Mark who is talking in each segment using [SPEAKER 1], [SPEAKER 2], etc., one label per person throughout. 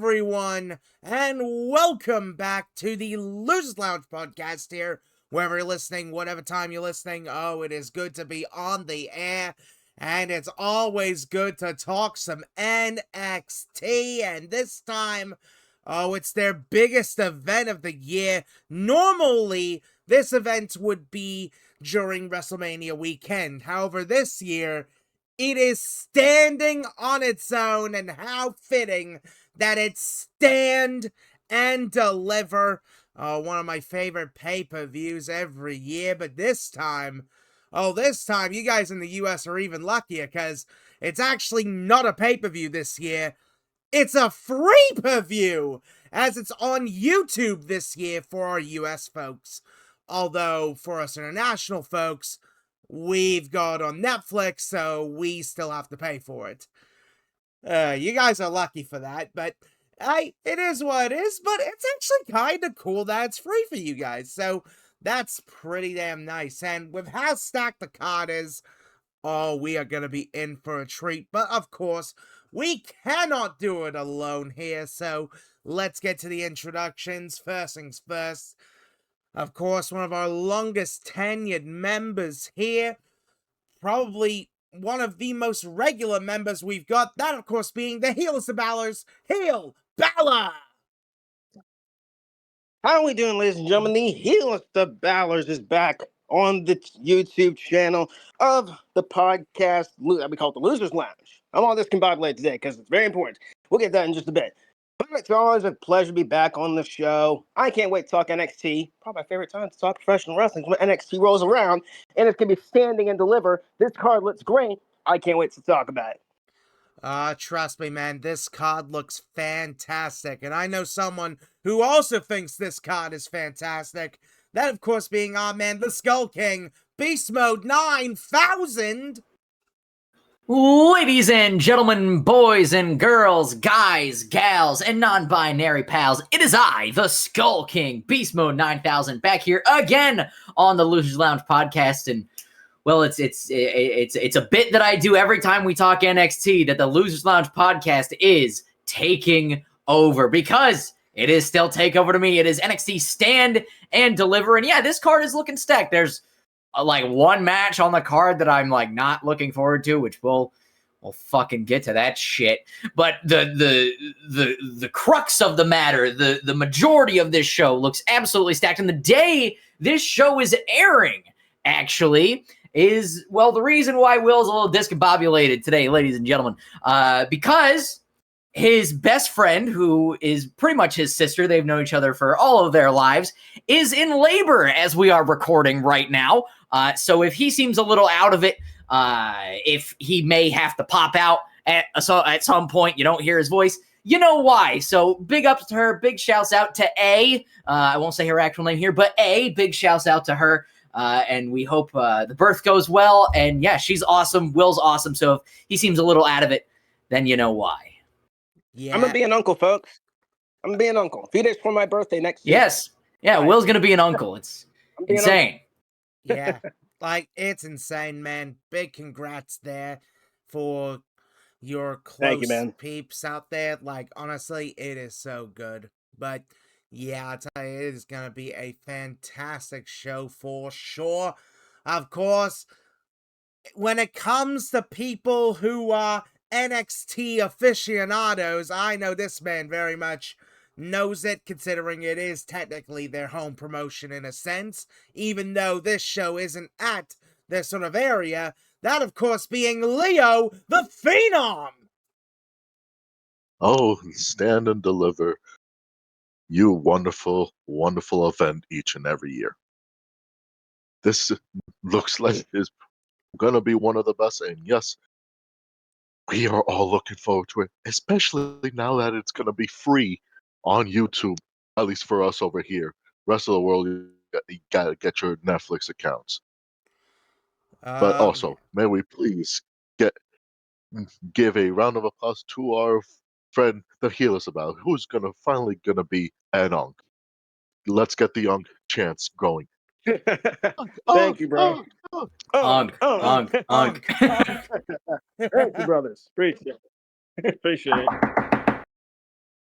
[SPEAKER 1] everyone, and welcome back to the Losers Lounge podcast here. Wherever you're listening, whatever time you're listening, it is good to be on the air, and it's always good to talk some NXT, and this time, it's their biggest event of the year. Normally, this event would be during WrestleMania weekend. However, this year, it is standing on its own, and how fitting that it's Stand and Deliver. One of my favorite pay-per-views every year, but this time, you guys in the US are even luckier, because it's actually not a pay-per-view this year. It's a free per-view, as it's on YouTube this year for our US folks. Although, for us international folks, we've got it on Netflix, so we still have to pay for it. You guys are lucky for that, but it is what it is, but it's actually kind of cool that it's free for you guys, so that's pretty damn nice. And with how stacked the card is, we are going to be in for a treat. But of course, we cannot do it alone here, so let's get to the introductions. First things first, of course, one of our longest tenured members here, probably one of the most regular members we've got, that of course being the Heelest of Balor's, HeelBalor!
[SPEAKER 2] How are we doing, ladies and gentlemen? The Heelest of Balors is back on the YouTube channel of the podcast that we call the Losers Lounge. I'm all discombobulated today because it's very important. We'll get that in just a bit. But it's always a pleasure to be back on the show. I can't wait to talk NXT. Probably my favorite time to talk professional wrestling when NXT rolls around, and it's going to be Standing and Deliver. This card looks great. I can't wait to talk about it.
[SPEAKER 1] Trust me, man, this card looks fantastic, and I know someone who also thinks this card is fantastic. That, of course, being our man, the Skull King, Beast Mode 9000.
[SPEAKER 3] Ladies and gentlemen, boys and girls, guys, gals, and non-binary pals, it is I, the Skull King, Beast Mode 9000, back here again on the Losers Lounge podcast. And well, it's a bit that I do every time we talk NXT, that the Losers Lounge podcast is taking over, because it is still takeover to me. It is NXT Stand and Deliver, and yeah, this card is looking stacked. There's like one match on the card that I'm like not looking forward to, which we'll fucking get to that shit. But the crux of the matter, the majority of this show looks absolutely stacked. And the day this show is airing, actually, is, well, the reason why Will's a little discombobulated today, ladies and gentlemen, because his best friend, who is pretty much his sister, they've known each other for all of their lives, is in labor as we are recording right now. So if he seems a little out of it, if he may have to pop out at some point, you don't hear his voice, you know why. So big ups to her, big shouts out to A. I won't say her actual name here, but A, big shouts out to her. And we hope the birth goes well. And yeah, she's awesome. Will's awesome. So if he seems a little out of it, then you know why.
[SPEAKER 1] Yeah.
[SPEAKER 2] I'm going to be an uncle, folks. I'm going to be an uncle. A few days before my birthday next year.
[SPEAKER 3] Yes. Yeah, Will's going to be an uncle. It's insane.
[SPEAKER 1] Yeah, like, it's insane, man. Big congrats there for your close peeps out there. Like, honestly, it is so good. But yeah, I'll tell you, it is going to be a fantastic show for sure. Of course, when it comes to people who are NXT aficionados, I know this man very much knows it, considering it is technically their home promotion in a sense, even though this show isn't at this sort of area. That, of course, being Leo the Phenom.
[SPEAKER 4] Oh, Stand and Deliver. You wonderful, wonderful event each and every year. This looks like it's going to be one of the best, and yes, we are all looking forward to it, especially now that it's going to be free on YouTube, at least for us over here. Rest of the world, you got to get your Netflix accounts. But also, may we please give a round of applause to our friend, the Heelest of Balor, who's finally gonna be an Unk. Let's get the Unk chants going.
[SPEAKER 2] Thank you, bro.
[SPEAKER 3] Unk.
[SPEAKER 2] Thank you, brothers. Appreciate it.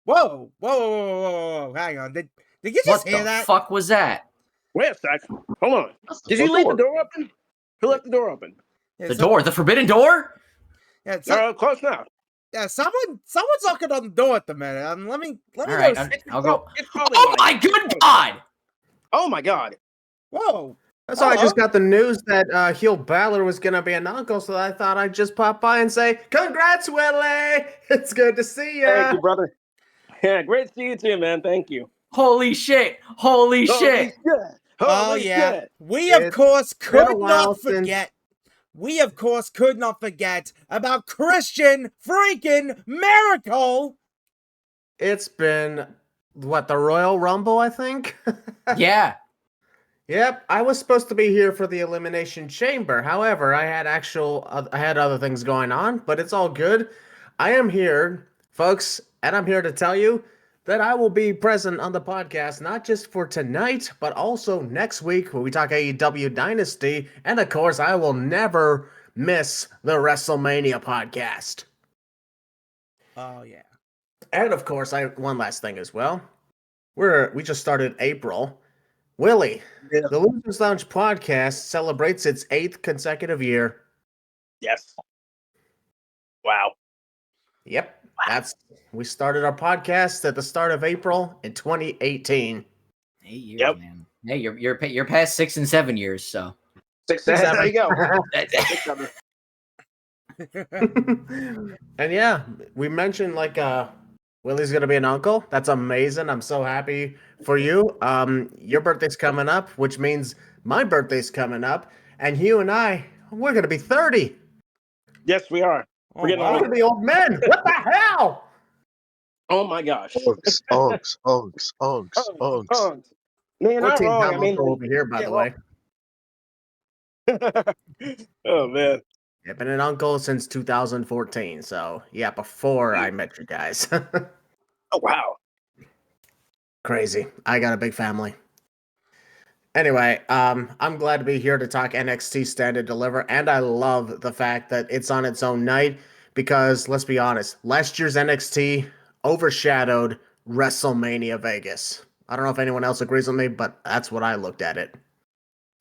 [SPEAKER 1] Whoa, whoa, whoa, whoa, whoa, whoa, hang on. Did you just
[SPEAKER 3] What
[SPEAKER 1] hear
[SPEAKER 3] the
[SPEAKER 1] that?
[SPEAKER 3] fuck was that?
[SPEAKER 2] Wait a sec. Hold on.
[SPEAKER 4] That's
[SPEAKER 2] Did
[SPEAKER 4] the
[SPEAKER 2] you leave the
[SPEAKER 4] door.
[SPEAKER 2] door open? Who left the door open?
[SPEAKER 1] Yeah,
[SPEAKER 3] The door, the forbidden door?
[SPEAKER 1] Yeah,
[SPEAKER 2] No, close now.
[SPEAKER 1] yeah, someone's knocking on the door at the minute. Let me
[SPEAKER 3] All
[SPEAKER 1] go.
[SPEAKER 3] right, I'll go.
[SPEAKER 2] It's probably
[SPEAKER 3] Oh my
[SPEAKER 2] mine.
[SPEAKER 3] good God!
[SPEAKER 2] Oh my god.
[SPEAKER 1] Whoa.
[SPEAKER 5] That's why I just
[SPEAKER 1] Hello.
[SPEAKER 5] got the news that HeelBalor was going to be an uncle, so I thought I'd just pop by and say, "Congrats, Willie! It's good to see
[SPEAKER 2] Thank
[SPEAKER 5] ya."
[SPEAKER 2] you, brother. Yeah, great to see you too, man. Thank you.
[SPEAKER 3] Holy shit! Holy shit!
[SPEAKER 1] Oh
[SPEAKER 2] Holy
[SPEAKER 1] yeah.
[SPEAKER 2] shit.
[SPEAKER 1] We of
[SPEAKER 5] It's
[SPEAKER 1] course
[SPEAKER 5] been a
[SPEAKER 1] could
[SPEAKER 5] while
[SPEAKER 1] not
[SPEAKER 5] since-
[SPEAKER 1] forget. We of course could not forget about Christian freaking Maracle.
[SPEAKER 5] It's been, what, the Royal Rumble, I think?
[SPEAKER 3] Yeah.
[SPEAKER 5] Yep, I was supposed to be here for the Elimination Chamber. However, I had other things going on, but it's all good. I am here, folks, and I'm here to tell you that I will be present on the podcast not just for tonight, but also next week when we talk AEW Dynasty, and of course, I will never miss the WrestleMania podcast.
[SPEAKER 1] Oh yeah.
[SPEAKER 5] And of course, one last thing as well. We just started April. Willie,
[SPEAKER 2] Yeah.
[SPEAKER 5] the Losers Lounge podcast celebrates its 8th consecutive year.
[SPEAKER 2] Yes. Wow.
[SPEAKER 5] Yep, we started our podcast at the start of April in 2018.
[SPEAKER 3] 8 years,
[SPEAKER 2] Yep.
[SPEAKER 3] man. Hey, you're past 6 and 7 years, so.
[SPEAKER 2] 6 There you go.
[SPEAKER 5] And yeah, we mentioned Willie's gonna be an uncle. That's amazing. I'm so happy for you. Your birthday's coming up, which means my birthday's coming up, and you and we're gonna be 30.
[SPEAKER 2] Yes, we are.
[SPEAKER 1] Oh,
[SPEAKER 2] We're getting
[SPEAKER 5] We're
[SPEAKER 1] wow.
[SPEAKER 5] gonna be old men. What the hell?
[SPEAKER 2] Oh my gosh.
[SPEAKER 4] Unks, unks, unks, unks, unks.
[SPEAKER 2] No, you're not
[SPEAKER 5] 14
[SPEAKER 2] wrong.
[SPEAKER 5] time
[SPEAKER 2] I mean,
[SPEAKER 5] uncle over here, by
[SPEAKER 2] yeah,
[SPEAKER 5] the
[SPEAKER 2] well-
[SPEAKER 5] way.
[SPEAKER 2] Oh man.
[SPEAKER 5] I've been an uncle since 2014, so yeah, before I met you guys.
[SPEAKER 2] Oh wow.
[SPEAKER 5] Crazy. I got a big family. Anyway, I'm glad to be here to talk NXT Stand and Deliver, and I love the fact that it's on its own night because, let's be honest, last year's NXT overshadowed WrestleMania Vegas. I don't know if anyone else agrees with me, but that's what I looked at it.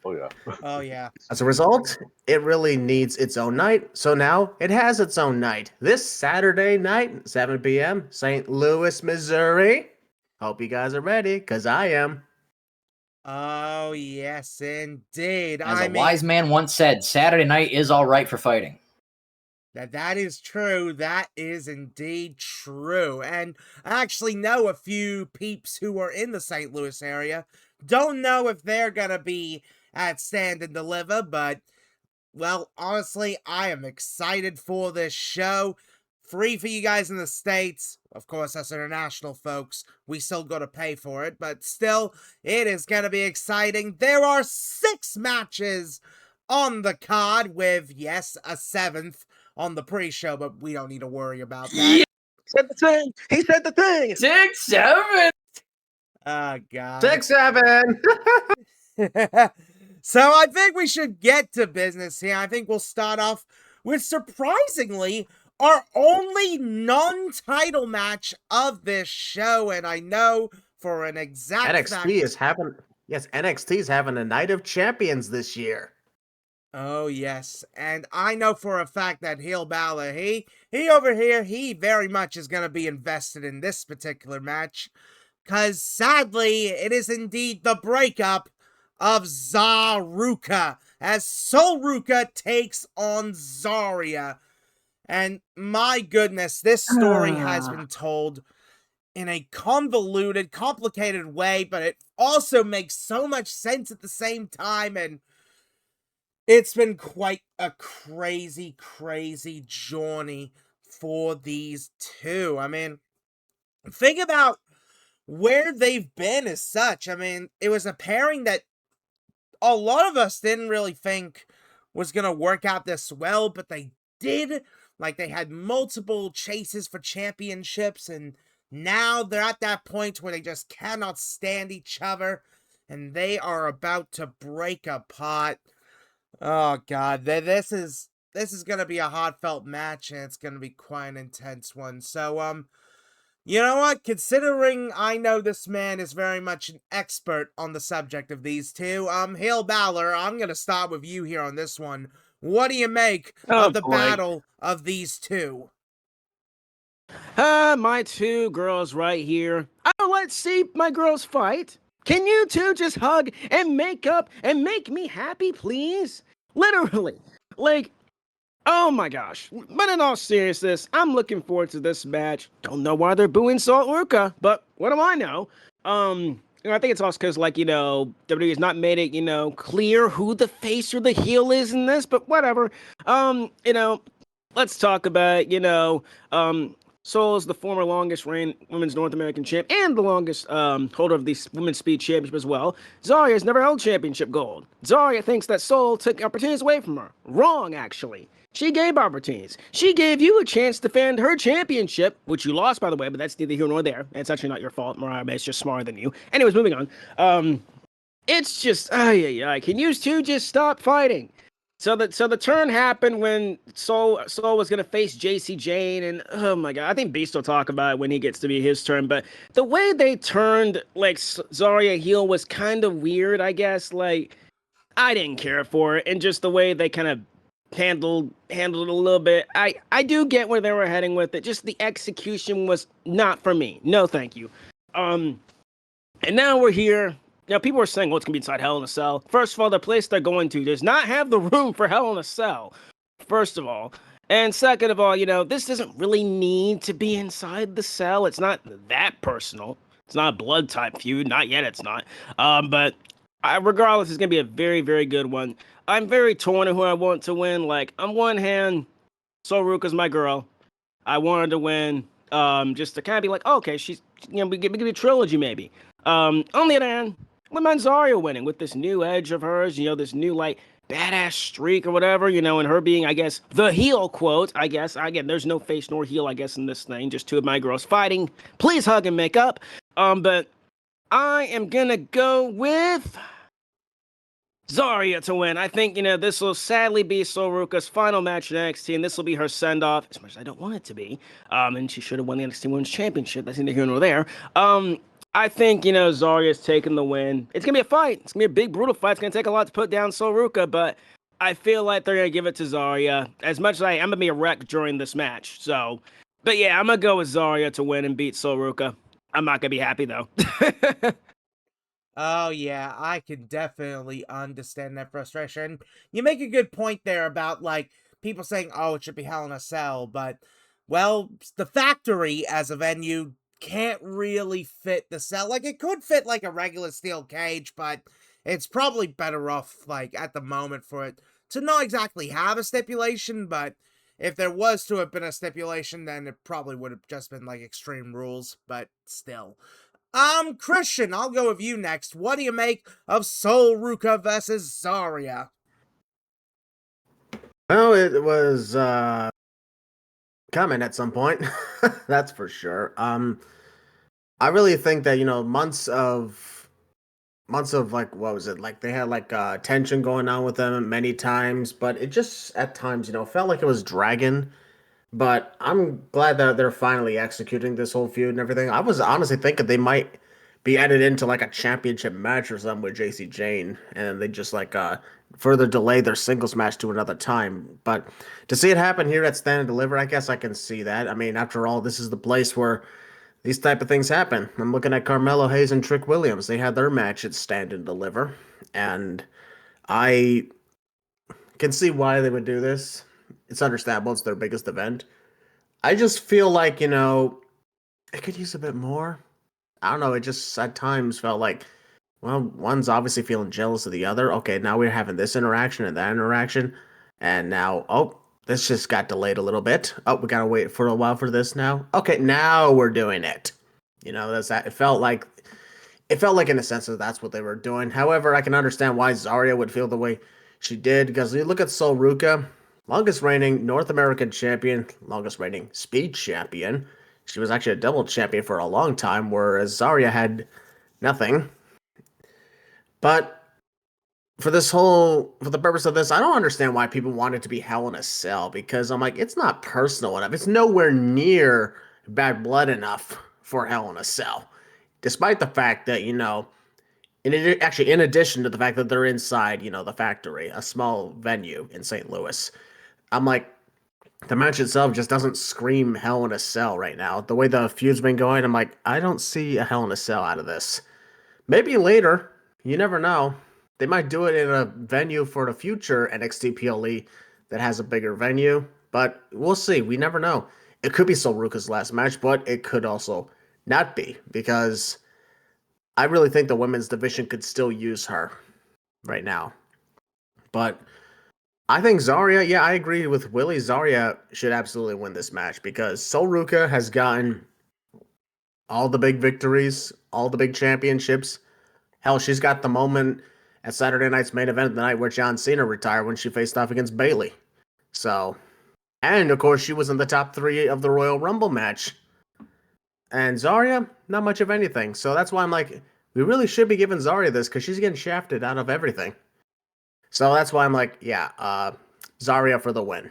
[SPEAKER 4] Oh yeah.
[SPEAKER 1] Oh yeah.
[SPEAKER 5] As a result, it really needs its own night, so now it has its own night. This Saturday night, 7 p.m., St. Louis, Missouri. Hope you guys are ready, because I am.
[SPEAKER 1] Oh yes, indeed.
[SPEAKER 3] As a wise man once said, Saturday night is all right for fighting.
[SPEAKER 1] That is true. That is indeed true. And I actually know a few peeps who are in the St. Louis area. Don't know if they're gonna be at Stand and Deliver, but, well, honestly, I am excited for this show. Free for you guys in the States. Of course, us international folks, we still gotta pay for it, but still, it is gonna be exciting. There are 6 matches on the card with, yes, a 7th on the pre-show, but we don't need to worry about that.
[SPEAKER 2] Said the thing. He said the thing.
[SPEAKER 3] 6, 7.
[SPEAKER 1] Oh, God.
[SPEAKER 5] 6, 7.
[SPEAKER 1] So I think we should get to business here. I think we'll start off with, surprisingly, our only non-title match of this show, and I know for an exact fact...
[SPEAKER 5] NXT is having a Night of Champions this year.
[SPEAKER 1] Oh, yes. And I know for a fact that HeelBalor, he over here, he very much is going to be invested in this particular match. Because, sadly, it is indeed the breakup of Zaruka, as Solruka takes on Zarya. And, my goodness, this story has been told in a convoluted, complicated way, but it also makes so much sense at the same time, and it's been quite a crazy, crazy journey for these two. I mean, think about where they've been as such. I mean, it was a pairing that a lot of us didn't really think was going to work out this well, but they did. Like, they had multiple chases for championships, and now they're at that point where they just cannot stand each other, and they are about to break apart. Oh God, this is going to be a heartfelt match, and it's going to be quite an intense one. So, You know what? Considering I know this man is very much an expert on the subject of these two, HeelBalor, I'm gonna start with you here on this one. What do you make
[SPEAKER 2] Oh
[SPEAKER 1] of the
[SPEAKER 2] boy.
[SPEAKER 1] battle of these two?
[SPEAKER 2] My two girls right here. Oh, let's see my girls fight. Can you two just hug and make up and make me happy, please? Literally. Like, oh my gosh. But in all seriousness, I'm looking forward to this match. Don't know why they're booing Salt Ruka, but what do I know? I think it's also because, like, WWE has not made it, clear who the face or the heel is in this, but whatever. Let's talk about, Soul is the former longest reign women's North American champ and the longest holder of the women's speed championship as well. Zarya has never held championship gold. Zarya thinks that Soul took opportunities away from her. Wrong, actually. She gave opportunities. She gave you a chance to defend her championship, which you lost, by the way, but that's neither here nor there. It's actually not your fault. Mariah May is just smarter than you. Anyways, moving on. It's just, can you two just stop fighting? So the turn happened when Soul was gonna face JC Jane, and oh my god, I think Beast will talk about it when he gets to be his turn. But the way they turned like Zarya heel was kind of weird, I guess. Like, I didn't care for it, and just the way they kind of handled it a little bit. I do get where they were heading with it. Just the execution was not for me. No, thank you. And now we're here. Now, people are saying, well, it's going to be inside Hell in a Cell. First of all, the place they're going to does not have the room for Hell in a Cell, first of all. And second of all, this doesn't really need to be inside the cell. It's not that personal. It's not a blood type feud. Not yet, it's not. Regardless, it's going to be a very, very good one. I'm very torn on who I want to win. Like, on one hand, Sol Ruka's my girl. I wanted to win just to kind of be like, oh, okay, she's, we give a trilogy maybe. On the other hand, wouldn't mind Zarya winning with this new edge of hers, this new, like, badass streak or whatever, and her being, I guess, the heel quote, I guess. Again, there's no face nor heel, I guess, in this thing. Just two of my girls fighting. Please hug and make up. But I am gonna go with Zarya to win. I think, this will sadly be Sol Ruka's final match in NXT, and this will be her send-off, as much as I don't want it to be. And she should have won the NXT Women's Championship. That's neither here nor there. I think, Zarya's taking the win. It's going to be a fight. It's going to be a big, brutal fight. It's going to take a lot to put down Sol Ruka, but I feel like they're going to give it to Zarya. As much as I'm going to be a wreck during this match. So, but yeah, I'm going to go with Zarya to win and beat Sol Ruka. I'm not going to be happy, though.
[SPEAKER 1] Oh, yeah, I can definitely understand that frustration. You make a good point there about, like, people saying, oh, it should be Hell in a Cell, but, well, the factory as a venue can't really fit the cell. Like, it could fit, like, a regular steel cage, but it's probably better off, like, at the moment for it to not exactly have a stipulation, but if there was to have been a stipulation, then it probably would have just been, like, Extreme Rules, but still. Christian, I'll go with you next. What do you make of Sol Ruka versus Zarya?
[SPEAKER 5] Well, it was coming at some point. That's for sure. I really think that months of like, what was it, like they had like tension going on with them many times, but it just at times felt like it was dragging. But I'm glad that they're finally executing this whole feud and everything. I was honestly thinking they might be added into like a championship match or something with JC Jane, and they just like further delay their singles match to another time. But to see it happen here at Stand and Deliver, I guess I can see that. I mean, after all, this is the place where these type of things happen. I'm looking at Carmelo Hayes and Trick Williams. They had their match at Stand and Deliver, and I can see why they would do this. It's understandable. It's their biggest event. I just feel like, it could use a bit more. I don't know. It just at times felt like, well, one's obviously feeling jealous of the other. Okay, now we're having this interaction and that interaction. And now, oh, this just got delayed a little bit. Oh, we got to wait for a while for this now. Okay, now we're doing it. That's that. It felt like in a sense that that's what they were doing. However, I can understand why Zarya would feel the way she did, because you look at Sol Ruka, longest reigning North American champion, longest reigning speed champion. She was actually a double champion for a long time, whereas Zarya had nothing. But for the purpose of this, I don't understand why people want it to be Hell in a Cell, because I'm like, it's not personal enough. It's nowhere near bad blood enough for Hell in a Cell. Despite the fact that, in addition to the fact that they're inside, the factory, a small venue in St. Louis, I'm like, the match itself just doesn't scream Hell in a Cell right now. The way the feud's been going, I'm like, I don't see a Hell in a Cell out of this. Maybe later. You never know. They might do it in a venue for the future NXT PLE that has a bigger venue, but we'll see. We never know. It could be Sol Ruka's last match, but it could also not be, because I really think the women's division could still use her right now. But I think Zarya, I agree with Willie. Zarya should absolutely win this match because Sol Ruka has gotten all the big victories, all the big championships. Hell, she's got the moment at Saturday night's main event the night where John Cena retired when she faced off against Bayley. So, and of course, she was in the top 3 of the Royal Rumble match. And Zarya, not much of anything. So that's why I'm like, we really should be giving Zarya this because she's getting shafted out of everything. So that's why I'm like, Zarya for the win.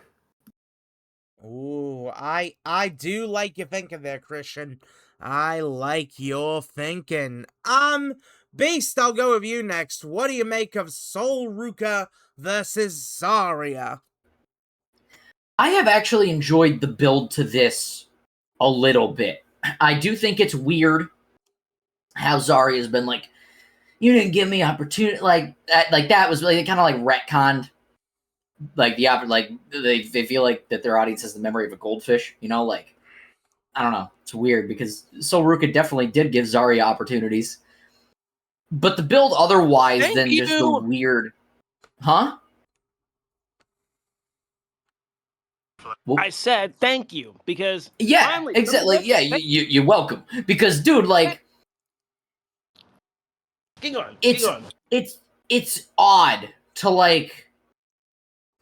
[SPEAKER 1] Ooh, I do like your thinking there, Christian. I like your thinking. Beast, I'll go with you next. What do you make of Sol Ruka versus Zarya?
[SPEAKER 3] I have actually enjoyed the build to this a little bit. I do think it's weird how Zarya has been like, you didn't give me opportunity, like that was really kind of like retconned. Like they feel like that their audience has the memory of a goldfish, I don't know. It's weird because Sol Ruka definitely did give Zarya opportunities. But the build otherwise just the weird... Huh?
[SPEAKER 2] Well, I said thank you because
[SPEAKER 3] finally, exactly. Yeah, you're welcome. Because, dude,
[SPEAKER 2] keep going.
[SPEAKER 3] It's odd to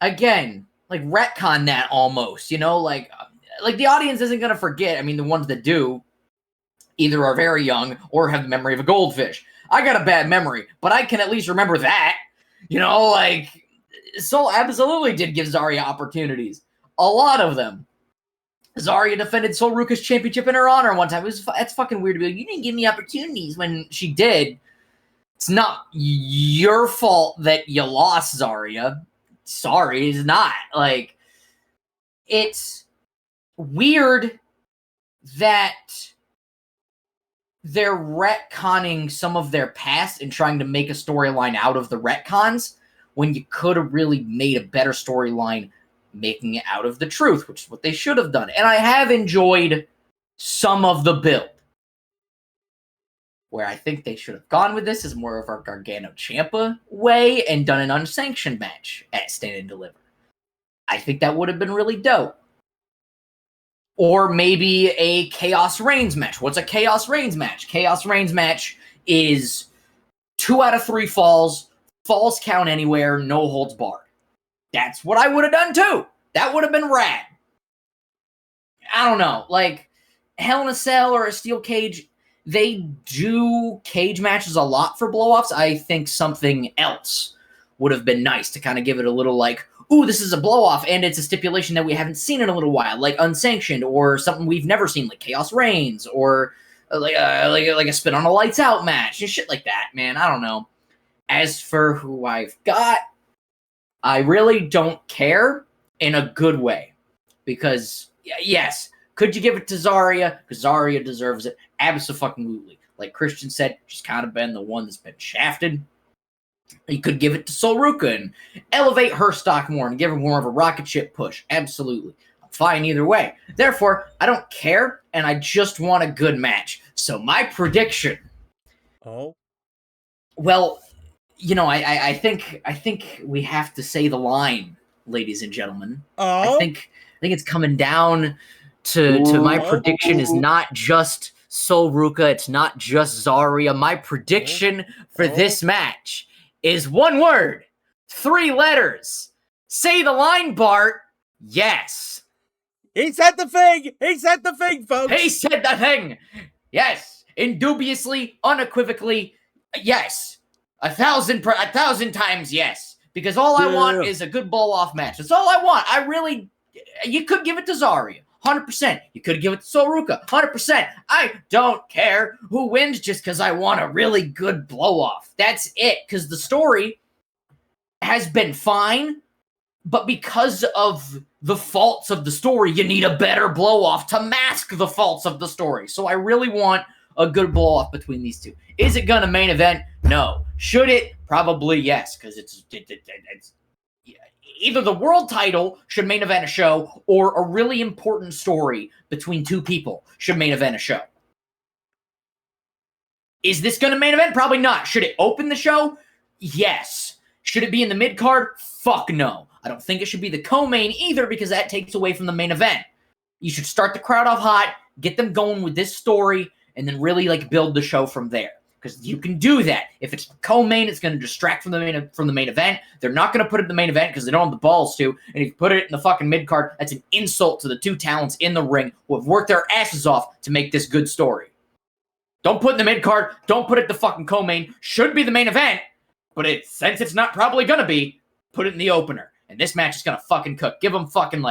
[SPEAKER 3] again, retcon that almost. The audience isn't gonna forget. I mean, the ones that do either are very young or have the memory of a goldfish. I got a bad memory, but I can at least remember that. Sol absolutely did give Zarya opportunities. A lot of them. Zarya defended Sol Ruka's championship in her honor one time. It's fucking weird to be like, you didn't give me opportunities when she did. It's not your fault that you lost, Zarya. Sorry, it's not. It's weird that they're retconning some of their past and trying to make a storyline out of the retcons when you could have really made a better storyline making it out of the truth, which is what they should have done. And I have enjoyed some of the build. Where I think they should have gone with this is more of our Gargano Ciampa way and done an unsanctioned match at Stand and Deliver. I think that would have been really dope. Or maybe a Chaos Reigns match. What's a Chaos Reigns match? Chaos Reigns match is 2 out of 3 falls, falls count anywhere, no holds barred. That's what I would have done too. That would have been rad. I don't know. Hell in a Cell or a Steel Cage, they do cage matches a lot for blow-offs. I think something else would have been nice to kind of give it a little ooh, this is a blow-off, and it's a stipulation that we haven't seen in a little while, like unsanctioned, or something we've never seen, like Chaos Reigns, or like a spin on a lights out match, and shit like that, man. I don't know. As for who I've got, I really don't care in a good way. Because, yes, could you give it to Zarya? Because Zarya deserves it. Absolutely. Like Christian said, she's kind of been the one that's been shafted. You could give it to Sol Ruka and elevate her stock more and give her more of a rocket ship push. Absolutely. I'm fine either way. Therefore, I don't care, and I just want a good match. So my prediction...
[SPEAKER 1] Oh?
[SPEAKER 3] Well, I think we have to say the line, ladies and gentlemen.
[SPEAKER 1] Oh?
[SPEAKER 3] I think it's coming down to my prediction is not just Sol Ruka, it's not just Zarya. My prediction for this match is one word, 3 letters. Say the line, Bart. Yes.
[SPEAKER 1] He said the thing. He said the thing, folks.
[SPEAKER 3] He said the thing. Yes. Indubiously, unequivocally, yes. 1,000 times yes. Because all I want is a good blow-off match. That's all I want. You could give it to Zarya. 100%. You could have given it to Sol Ruka. 100%. I don't care who wins just because I want a really good blow-off. That's it. Because the story has been fine, but because of the faults of the story, you need a better blow-off to mask the faults of the story. So I really want a good blow-off between these two. Is it going to main event? No. Should it? Probably yes, because it's either the world title should main event a show, or a really important story between two people should main event a show. Is this going to main event? Probably not. Should it open the show? Yes. Should it be in the mid card? Fuck no. I don't think it should be the co-main either, because that takes away from the main event. You should start the crowd off hot, get them going with this story, and then really build the show from there. Because you can do that. If it's co-main, it's going to distract from the main event. They're not going to put it in the main event because they don't have the balls to. And if you put it in the fucking mid card, that's an insult to the two talents in the ring who have worked their asses off to make this good story. Don't put it in the mid card. Don't put it in the fucking co-main. Should be the main event, but since it's not probably going to be, put it in the opener. And this match is going to fucking cook. Give them fucking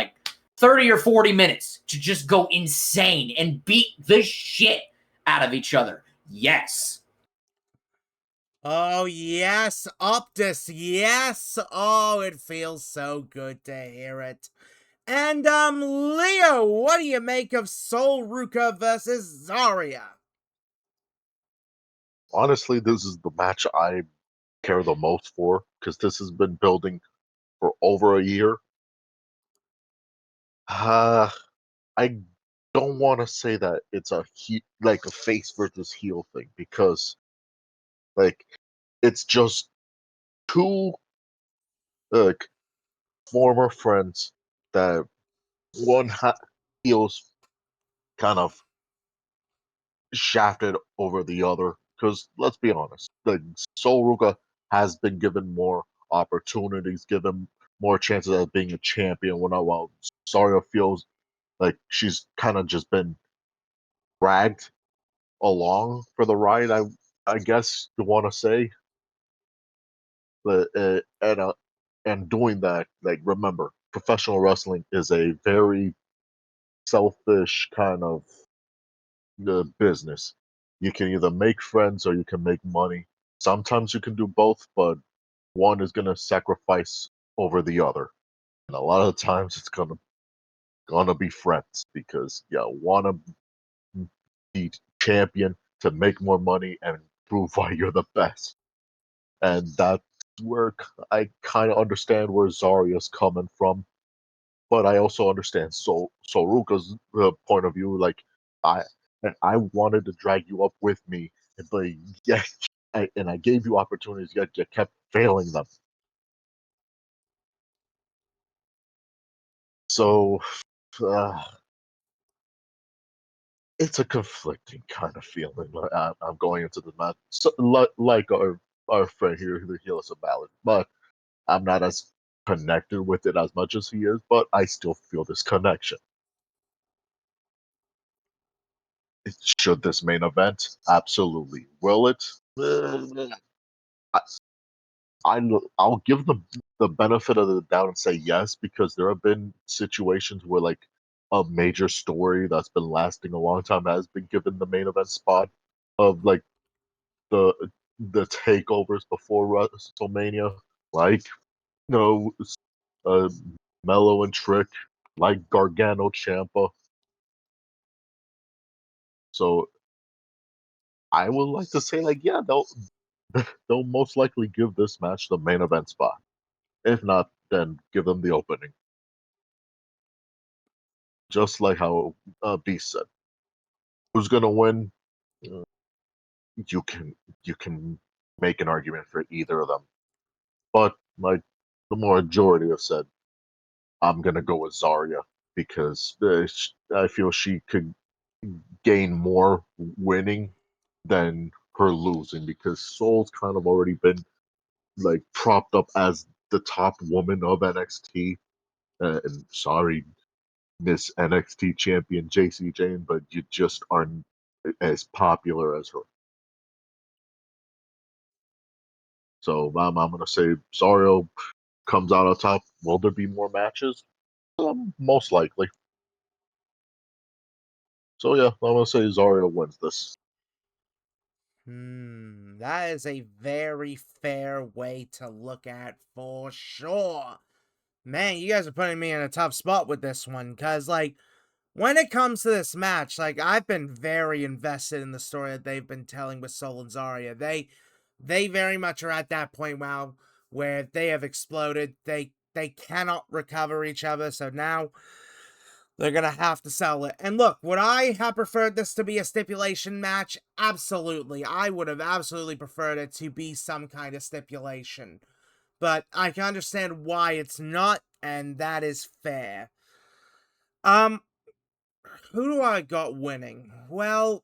[SPEAKER 3] 30 or 40 minutes to just go insane and beat the shit out of each other. Yes.
[SPEAKER 1] Oh, yes, Optus, yes. Oh, it feels so good to hear it. And, Leo, what do you make of Sol Ruka versus Zarya?
[SPEAKER 4] Honestly, this is the match I care the most for, because this has been building for over a year. I don't want to say that it's a face versus heel thing, because it's just two former friends that one feels kind of shafted over the other. Because let's be honest, Sol Ruka has been given more opportunities, given more chances at being a champion. While Saria feels like she's kind of just been dragged along for the ride. I guess you want to say, but and doing that, remember, professional wrestling is a very selfish kind of business. You can either make friends or you can make money. Sometimes you can do both, but one is gonna sacrifice over the other, and a lot of times it's gonna be friends, because you wanna be champion to make more money and prove why you're the best. And that's where I kind of understand where Zarya's coming from, but I also understand Soruka's point of view. I I wanted to drag you up with me, but yeah, and I gave you opportunities, yet you kept failing them. So uh, it's a conflicting kind of feeling. I'm going into the match, like our friend here, the Healers of Ballad, but I'm not as connected with it as much as he is. But I still feel this connection. Should this main event? Absolutely. Will it? I, I'll give the benefit of the doubt and say yes, because there have been situations where a major story that's been lasting a long time has been given the main event spot of the the takeovers before WrestleMania, like you know uh, Mello and Trick, like Gargano Champa. So I would like to say yeah, they'll most likely give this match the main event spot. If not, then give them the opening. Just like how Beast said, who's gonna win? Uh, You can you can make an argument for either of them, but the majority have said, I'm gonna go with Zarya, because I feel she could gain more winning than her losing, because Soul's kind of already been propped up as the top woman of NXT. And sorry, Miss NXT champion JC Jane, but you just aren't as popular as her. So I'm gonna say Sario comes out on top. Will there be more matches? Most likely. So yeah, I'm gonna say Zarya wins this.
[SPEAKER 1] That is a very fair way to look at for sure. Man, you guys are putting me in a tough spot with this one, because, like, when it comes to this match, like, I've been very invested in the story that they've been telling with Sol and Zarya. They very much are at that point now where they have exploded. They cannot recover each other, so now they're gonna have to sell it. And look, would I have preferred this to be a stipulation match? Absolutely. I would have absolutely preferred it to be some kind of stipulation. But I can understand why it's not, and that is fair. Who do I got winning? Well,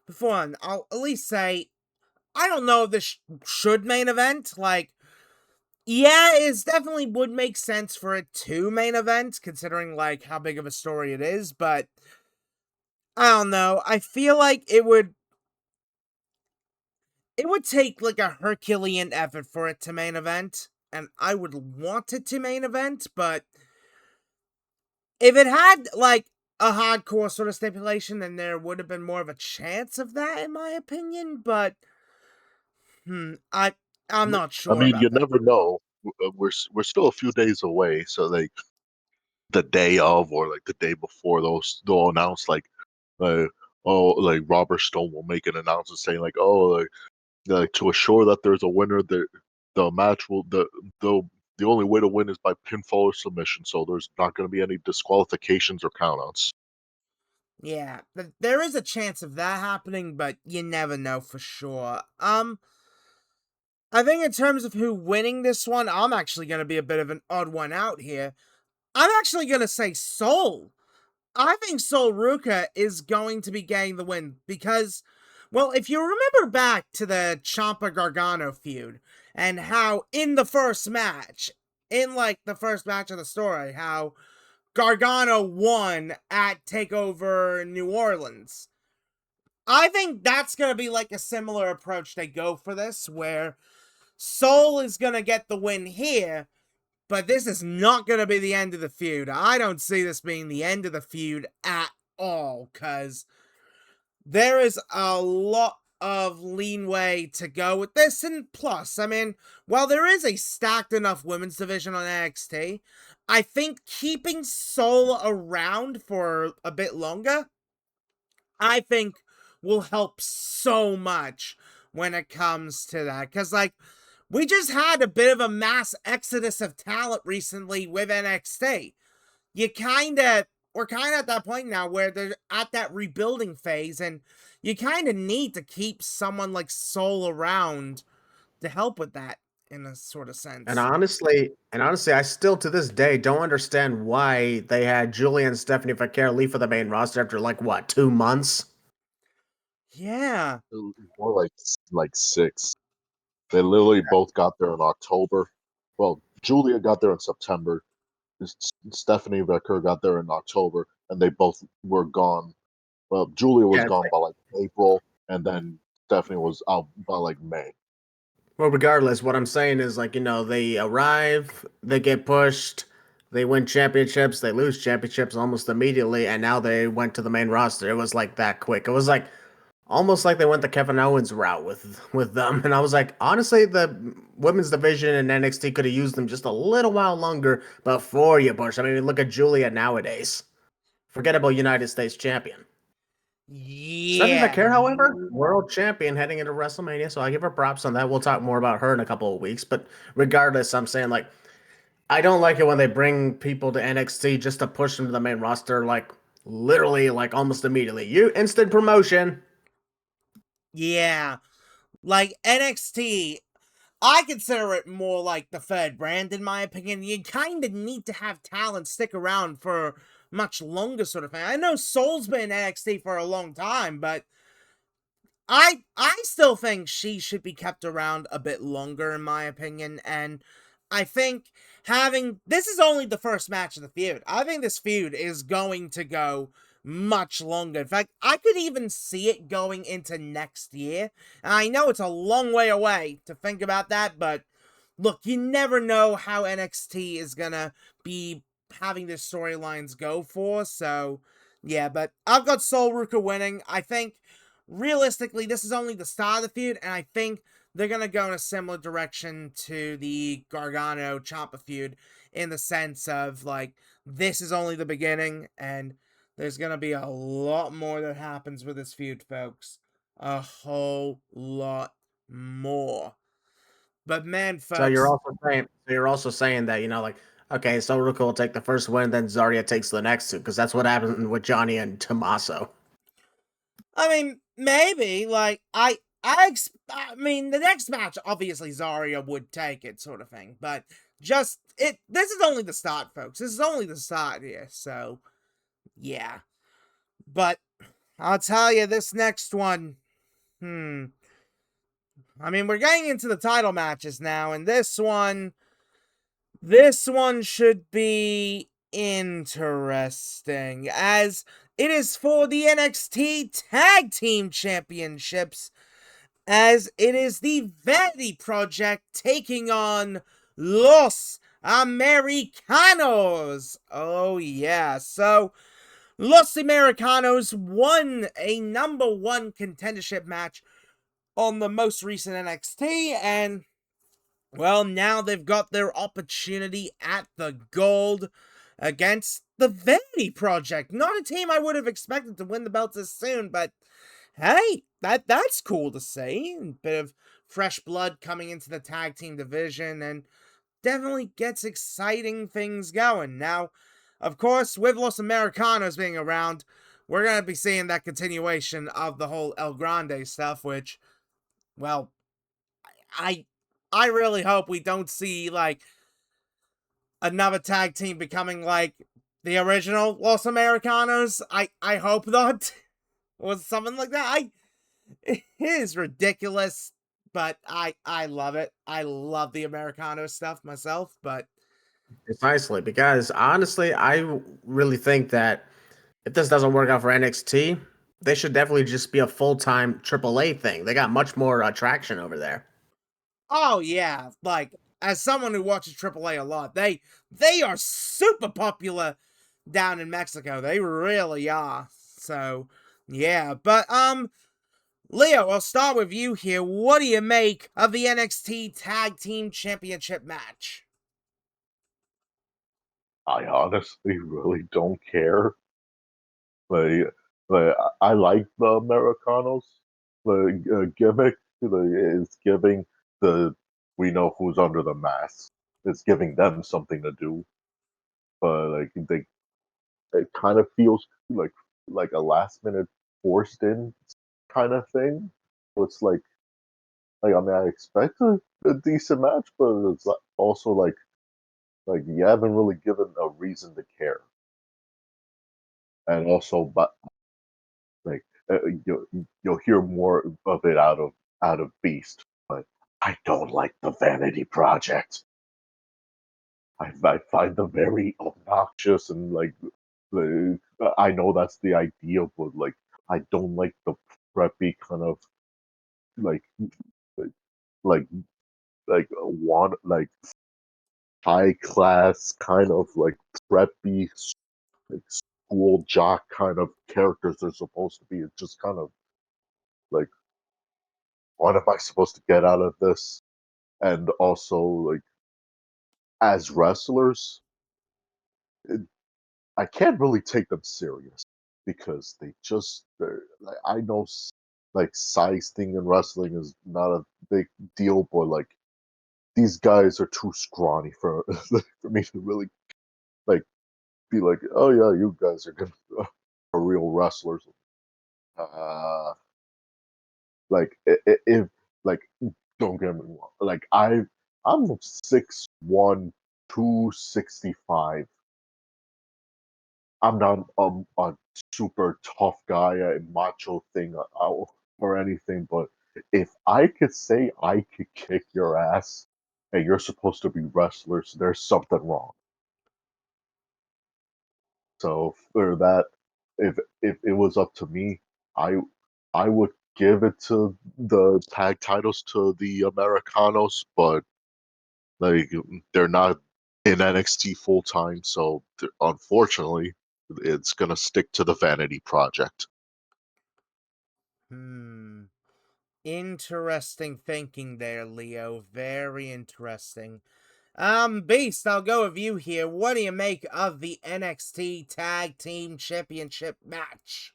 [SPEAKER 1] before I'll at least say, I don't know if this should main event. Like, yeah, it definitely would make sense for it to main event, considering, like, how big of a story it is, but I don't know. I feel like it would take, like, a Herculean effort for it to main event, and I would want it to main event, but if it had, like, a hardcore sort of stipulation, then there would have been more of a chance of that, in my opinion, but I'm not
[SPEAKER 4] I
[SPEAKER 1] sure
[SPEAKER 4] mean,
[SPEAKER 1] about
[SPEAKER 4] you
[SPEAKER 1] that.
[SPEAKER 4] never know. We're still a few days away, so like the day of or like the day before, they'll announce like oh, like Robert Stone will make an announcement saying like, oh, like to assure that there's a winner, the match will the only way to win is by pinfall or submission, so there's not going to be any disqualifications or countouts.
[SPEAKER 1] Yeah, there is a chance of that happening, but you never know for sure. I think in terms of who winning this one, I'm actually going to be a bit of an odd one out here. I'm actually going to say Sol. I think Sol Ruka is going to be getting the win because, well, if you remember back to the Ciampa Gargano feud and how in the first match, in like the first match of the story, how Gargano won at TakeOver New Orleans. I think that's going to be like a similar approach they go for this, where Sol is going to get the win here, but this is not going to be the end of the feud. I don't see this being the end of the feud at all, because there is a lot of leeway to go with this. And plus, I mean, while there is a stacked enough women's division on NXT, I think keeping Sol around for a bit longer, I think will help so much when it comes to that. Because, like, we just had a bit of a mass exodus of talent recently with NXT. We're kind of at that point now where they're at that rebuilding phase, and you kind of need to keep someone like Sol around to help with that in a sort of
[SPEAKER 5] And
[SPEAKER 1] sense.
[SPEAKER 5] honestly, I still to this day don't understand why they had Julia and Stephanie Vaquer leave for the main roster after like what, 2 months?
[SPEAKER 1] Yeah.
[SPEAKER 4] More like 6. They literally both got there in October. Well, Julia got there in September. Stephanie Becker got there in October, and they both were gone. Well, Julia was
[SPEAKER 5] Yeah, it's
[SPEAKER 4] gone by like April, and then Stephanie was out by like May.
[SPEAKER 5] well, regardless, what I'm saying is like, they arrive, they get pushed, they win championships, they lose championships almost immediately, and now they went to the main roster. It was like that quick. It was like almost like they went the Kevin Owens route with them. And I was like, honestly, the women's division in NXT could have used them just a little while longer before you push. I mean, look at Julia nowadays. Forget about United States champion. Stephanie
[SPEAKER 1] Yeah.
[SPEAKER 5] Vaquer, however, world champion heading into WrestleMania, so I give her props on that. We'll talk more about her in a couple of weeks. But regardless, I'm saying like I don't like it when they bring people to NXT just to push them to the main roster, like literally, like almost immediately. You instant promotion.
[SPEAKER 1] Yeah. Like NXT, I consider it more like the third brand, in my opinion. You kind of need to have talent stick around for much longer, sort of thing. I know Sol's been in NXT for a long time, but I still think she should be kept around a bit longer, in my opinion. And I think having this is only the first match of the feud. I think this feud is going to go much longer. In fact, I could even see it going into next year. And I know it's a long way away to think about that, but look, you never know how NXT is gonna be having their storylines go for, so Yeah, but I've got Sol Ruka winning. I think realistically, this is only the start of the feud, and I think they're gonna go in a similar direction to the Gargano Ciampa feud in the sense of like this is only the beginning, and there's gonna be a lot more that happens with this feud, folks. A whole lot more. But man,
[SPEAKER 5] So
[SPEAKER 1] folks,
[SPEAKER 5] you're also saying that, like, okay, so Ruka will take the first win, then Zarya takes the next two, because that's what happened with Johnny and Tommaso.
[SPEAKER 1] I mean, maybe like I mean, the next match obviously Zarya would take it, sort of thing. But just it. This is only the start, folks. This is only the start here. So yeah. But I'll tell you, this next one. I mean, we're getting into the title matches now, and this one should be interesting as it is for the NXT Tag Team Championships, as it is the Vanity Project taking on Los Americanos. Oh, yeah. So, Los Americanos won a number one contendership match on the most recent NXT, and well, now they've got their opportunity at the gold against the Vanity Project. Not a team I would have expected to win the belt this soon, but hey, that's cool to see. A bit of fresh blood coming into the tag team division and definitely gets exciting things going. Now, of course, with Los Americanos being around, we're going to be seeing that continuation of the whole El Grande stuff, which, well, I I really hope we don't see like another tag team becoming like the original Los Americanos. I hope not. Or something like that. It is ridiculous, but I love it. I love the Americano stuff myself, but
[SPEAKER 5] Precisely, because honestly, I really think that if this doesn't work out for NXT, they should definitely just be a full-time AAA thing. They got much more traction over there.
[SPEAKER 1] oh yeah, like as someone who watches AAA a lot, they are super popular down in Mexico. They really are. So, yeah, but Leo, I'll start with you here. What do you make of the NXT Tag Team Championship match?
[SPEAKER 4] I honestly really don't care. Like, I like the Americanos. The gimmick is giving the we know who's under the mask. It's giving them something to do, but like it kind of feels like a last minute forced in kind of thing. So it's like I mean I expect a decent match, but it's also like you haven't really given a reason to care, and also but like you'll hear more of it out of Beast, but I don't like the Vanity Project. I find them very obnoxious and I know that's the idea, but like I don't like the preppy kind of like like like want like high class kind of like preppy like school jock kind of characters they're supposed to be. It's just kind of like what am I supposed to get out of this? And also like as wrestlers, it, I can't really take them serious because like, I know like size thing in wrestling is not a big deal, but like these guys are too scrawny for for me to really like be like, oh yeah, you guys are gonna are real wrestlers. Uh, like if like don't get me wrong, like I'm 6'1", 265. I'm not a super tough guy, a macho thing or anything, but if I could say I could kick your ass and you're supposed to be wrestlers, there's something wrong. So for that, if it was up to me, I I would give it to the tag titles to the Americanos, but like they're not in NXT full time, so unfortunately, It's going to stick to the vanity project.
[SPEAKER 1] Interesting thinking there, Leo. Very interesting. Beast, I'll go with you here. What do you make of the NXT Tag Team Championship match?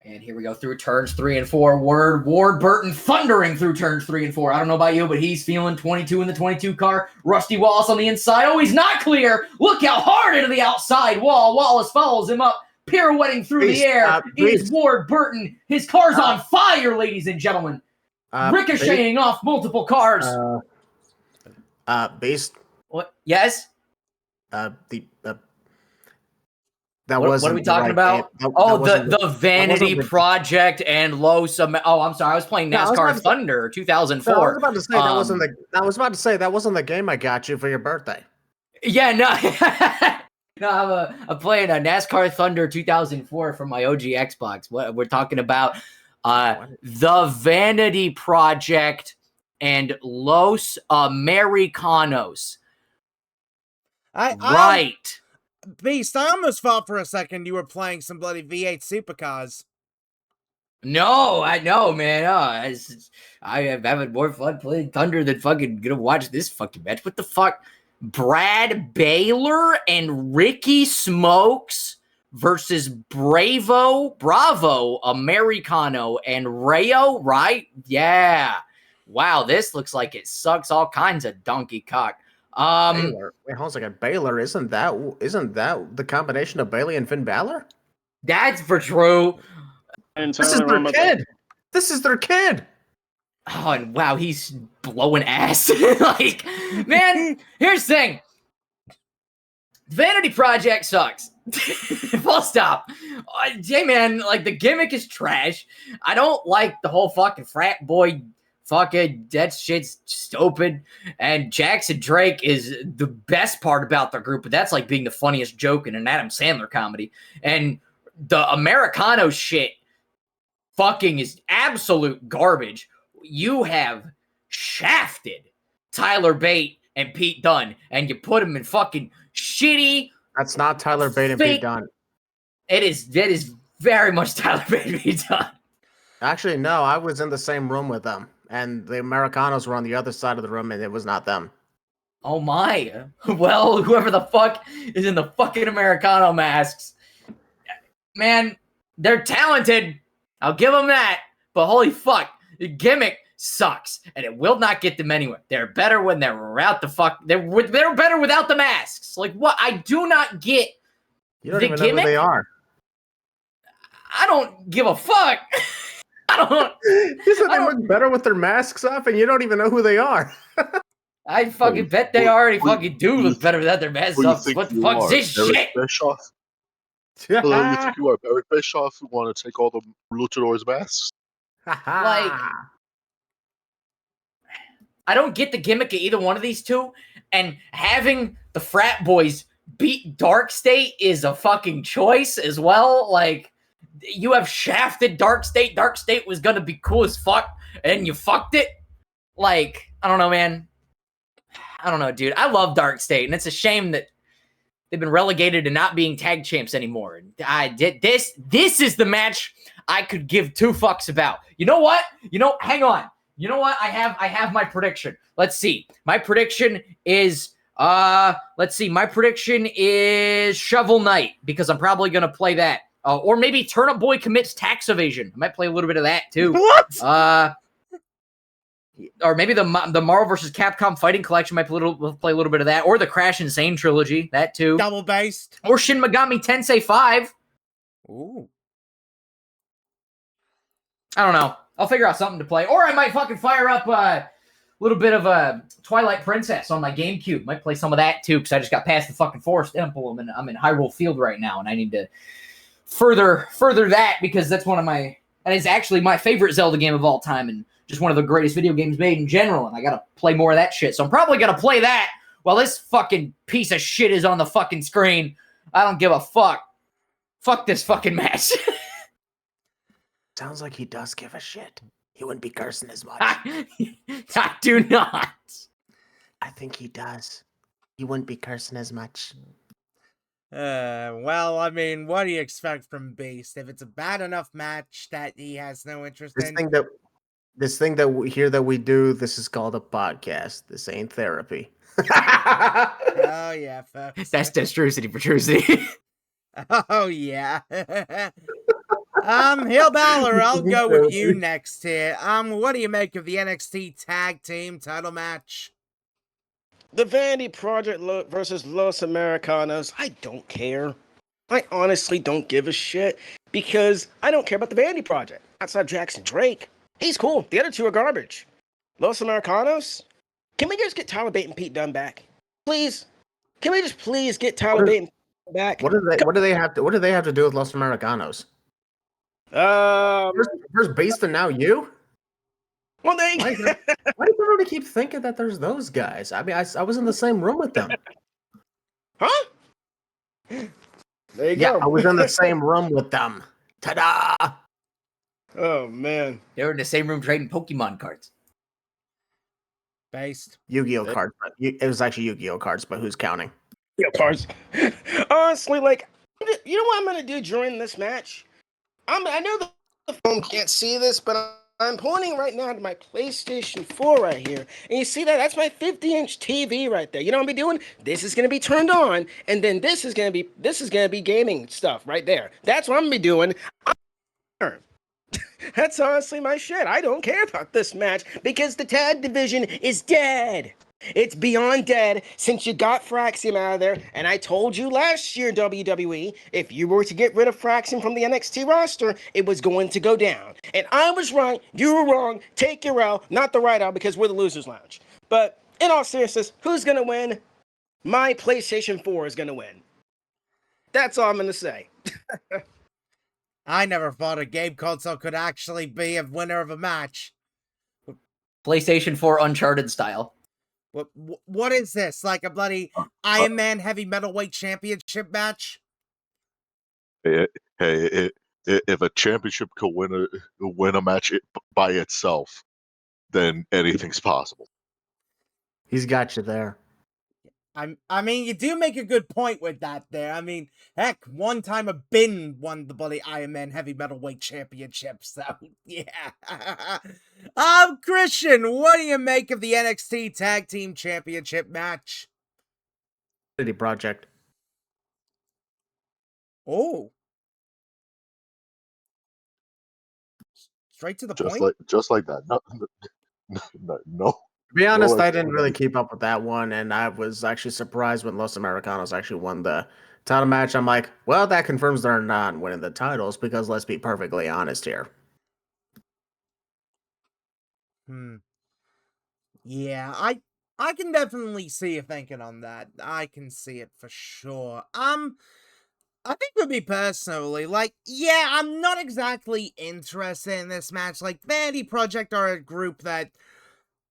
[SPEAKER 3] And here we go through turns 3 and 4. Ward Burton thundering through turns 3 and 4. I don't know about you, but he's feeling 22 in the 22 car. Rusty Wallace on the inside. Oh, he's not clear. Look how hard into the outside wall. Wallace follows him up, pirouetting through the air. It is Ward Burton. His car's on fire, ladies and gentlemen. Ricocheting off multiple cars.
[SPEAKER 5] Beast.
[SPEAKER 3] What? Yes? What are we talking about? The Vanity Project and Low Sum. Oh, I'm sorry. I was playing NASCAR Thunder 2004.
[SPEAKER 5] No, I was about to say that wasn't the game I got you for your birthday.
[SPEAKER 3] Yeah, no. No, I'm playing a NASCAR Thunder 2004 from my OG Xbox. What we're talking about, the Vanity Project and Los Americanos. Right.
[SPEAKER 1] Beast, I almost thought for a second you were playing some bloody V8 supercars.
[SPEAKER 3] No, I know, man. I am having more fun playing Thunder than fucking gonna watch this fucking match. What the fuck? Brad Baylor and Ricky Smokes versus Bravo Americano and Rayo, right? Yeah. Wow, this looks like it sucks all kinds of donkey cock.
[SPEAKER 5] Baylor. Wait, hold on a second. Baylor, isn't that the combination of Bailey and Finn Balor?
[SPEAKER 3] That's for true.
[SPEAKER 5] This is their kid. This is their kid.
[SPEAKER 3] Oh, and wow, he's blowing ass. Like, man, here's the thing. Vanity Project sucks. Full stop. Hey, man, like, the gimmick is trash. I don't like the whole fucking frat boy fucking, that shit's stupid. And Jackson Drake is the best part about their group, but that's like being the funniest joke in an Adam Sandler comedy. And the Americano shit fucking is absolute garbage. You have shafted Tyler Bate and Pete Dunne, and you put them in fucking shitty.
[SPEAKER 5] That's not Tyler Bate and Pete Dunne.
[SPEAKER 3] It is very much Tyler Bate and Pete Dunne.
[SPEAKER 5] Actually, no, I was in the same room with them, and the Americanos were on the other side of the room, and it was not them.
[SPEAKER 3] Oh my. Well, whoever the fuck is in the fucking Americano masks, man, they're talented. I'll give them that. But holy fuck, the gimmick sucks, and it will not get them anywhere. They're better when they're out the fuck. They're better without the masks. Like, what? I do not get.
[SPEAKER 5] You don't even know who they are.
[SPEAKER 3] I don't give a fuck. I don't.
[SPEAKER 5] You said they look better with their masks off, and you don't even know who they are.
[SPEAKER 3] I fucking bet they already fucking do look better without their masks off. What the fuck is this shit?
[SPEAKER 4] Bischoff? Hello, you think you are Barry Bischoff who want to take all the luchadors' masks?
[SPEAKER 3] Like, I don't get the gimmick of either one of these two, and having the frat boys beat Dark State is a fucking choice as well. Like, you have shafted Dark State. Dark State was gonna be cool as fuck, and you fucked it. Like, I don't know, man. I don't know, dude. I love Dark State, and it's a shame that they've been relegated to not being tag champs anymore. I did this. This is the match I could give two fucks about. You know what? Hang on. You know what? I have my prediction. Let's see. My prediction is My prediction is Shovel Knight, because I'm probably gonna play that. Or maybe Turnip Boy commits tax evasion. I might play a little bit of that too.
[SPEAKER 1] What?
[SPEAKER 3] Or maybe the Marvel vs. Capcom Fighting Collection might play a little bit of that. Or the Crash Insane trilogy, that too.
[SPEAKER 1] Double based.
[SPEAKER 3] Or Shin Megami Tensei 5.
[SPEAKER 1] Ooh.
[SPEAKER 3] I don't know. I'll figure out something to play. Or I might fucking fire up a little bit of a Twilight Princess on my GameCube. Might play some of that too, because I just got past the fucking Forest Temple. I'm in Hyrule Field right now, and I need to further that, because that's that is actually my favorite Zelda game of all time, and just one of the greatest video games made in general, and I gotta play more of that shit. So I'm probably gonna play that while this fucking piece of shit is on the fucking screen. I don't give a fuck. Fuck this fucking match.
[SPEAKER 5] Sounds like he does give a shit. He wouldn't be cursing as much.
[SPEAKER 3] I do not.
[SPEAKER 5] I think he does. He wouldn't be cursing as much.
[SPEAKER 1] Well, I mean, what do you expect from Beast? If it's a bad enough match that he has no interest
[SPEAKER 5] This
[SPEAKER 1] in,
[SPEAKER 5] thing that we do, this is called a podcast. This ain't therapy.
[SPEAKER 1] oh yeah, folks.
[SPEAKER 3] That's Destrucity for Trucity.
[SPEAKER 1] Oh yeah. HeelBalor, I'll go with you next here. What do you make of the NXT Tag Team Title match?
[SPEAKER 2] The Vanity Project versus Los Americanos. I don't care. I honestly don't give a shit because I don't care about the Vanity Project. Outside Jackson Drake, he's cool. The other two are garbage. Los Americanos. Can we just get Tyler Bate and Pete Dunne back, please? Can we just please get Tyler Bate and Pete back?
[SPEAKER 5] What do they have to do with Los Americanos? First Beast and now you?
[SPEAKER 2] Well, they.
[SPEAKER 5] Why do everybody keep thinking that there's those guys? I mean, I was in the same room with them.
[SPEAKER 2] Huh? There you
[SPEAKER 5] Yeah,
[SPEAKER 2] go.
[SPEAKER 5] I was in the same room with them. Ta-da!
[SPEAKER 2] Oh man.
[SPEAKER 3] They were in the same room trading Pokemon cards.
[SPEAKER 1] Based.
[SPEAKER 5] Yu-Gi-Oh cards. It was actually Yu-Gi-Oh cards, but who's counting?
[SPEAKER 2] Yeah, cards. Honestly, like, you know what I'm gonna do during this match? I know the phone can't see this, but I'm pointing right now to my PlayStation 4 right here, and you see that? That's my 50-inch TV right there. You know what I'm gonna be doing? This is gonna be turned on, and then this is gonna be gaming stuff right there. That's what I'm gonna be doing. That's honestly my shit. I don't care about this match because the tag division is dead. It's beyond dead since you got Fraxium out of there. And I told you last year, WWE, if you were to get rid of Fraxium from the NXT roster, it was going to go down. And I was right. You were wrong. Take your L, not the right L, because we're the Losers Lounge. But in all seriousness, who's going to win? My PlayStation 4 is going to win. That's all I'm going to say.
[SPEAKER 1] I never thought a game console could actually be a winner of a match.
[SPEAKER 3] PlayStation 4 Uncharted style.
[SPEAKER 1] What is this? Like a bloody Iron Man Heavy Metalweight Championship match?
[SPEAKER 4] Hey, if a championship could win a match by itself, then anything's possible.
[SPEAKER 5] He's got you there.
[SPEAKER 1] I mean, you do make a good point with that there. I mean, heck, one time a bin won the bloody Iron Man Heavy Metalweight Championship, so yeah. Christian, what do you make of the NXT Tag Team Championship match?
[SPEAKER 5] Vanity Project.
[SPEAKER 1] Oh. Straight to the point?
[SPEAKER 4] Just like that. No.
[SPEAKER 5] To be honest,
[SPEAKER 4] No
[SPEAKER 5] I didn't really keep up with that one, and I was actually surprised when Los Americanos actually won the title match. I'm like, well, that confirms they're not winning the titles because let's be perfectly honest here.
[SPEAKER 1] Yeah, I can definitely see you thinking on that. I can see it for sure. I think for me personally, like, yeah, I'm not exactly interested in this match. Like, Vanity Project are a group that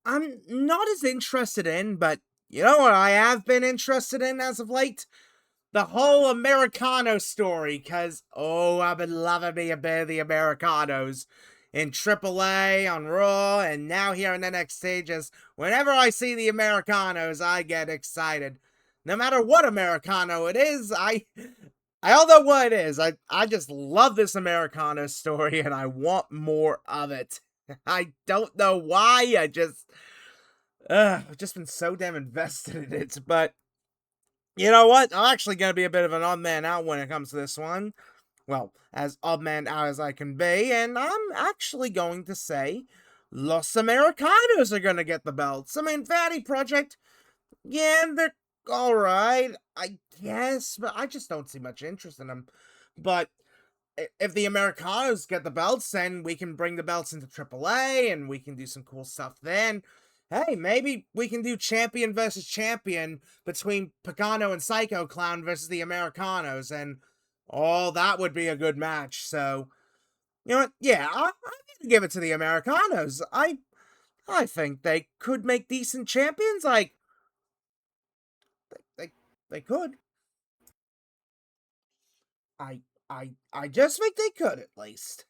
[SPEAKER 1] I'm not as interested in, but you know what I have been interested in as of late? The whole Americano story, because, oh, I've been loving me a bit of the Americanos in AAA, on Raw, and now here in NXT. Just whenever I see the Americanos, I get excited. No matter what Americano it is, I don't know what it is. I just love this Americano story, and I want more of it. I don't know why. I've just been so damn invested in it. But you know what? I'm actually gonna be a bit of an odd man out when it comes to this one. Well, as odd man out as I can be, and I'm actually going to say Los Americanos are gonna get the belts. I mean, Vanity Project, yeah, they're alright, I guess, but I just don't see much interest in them. But if the Americanos get the belts, then we can bring the belts into AAA, and we can do some cool stuff then. Hey, maybe we can do champion versus champion between Pagano and Psycho Clown versus the Americanos, and oh, that would be a good match. So, you know what? Yeah, I'm gonna give it to the Americanos. I think they could make decent champions. Like, they could. I just think they could at least.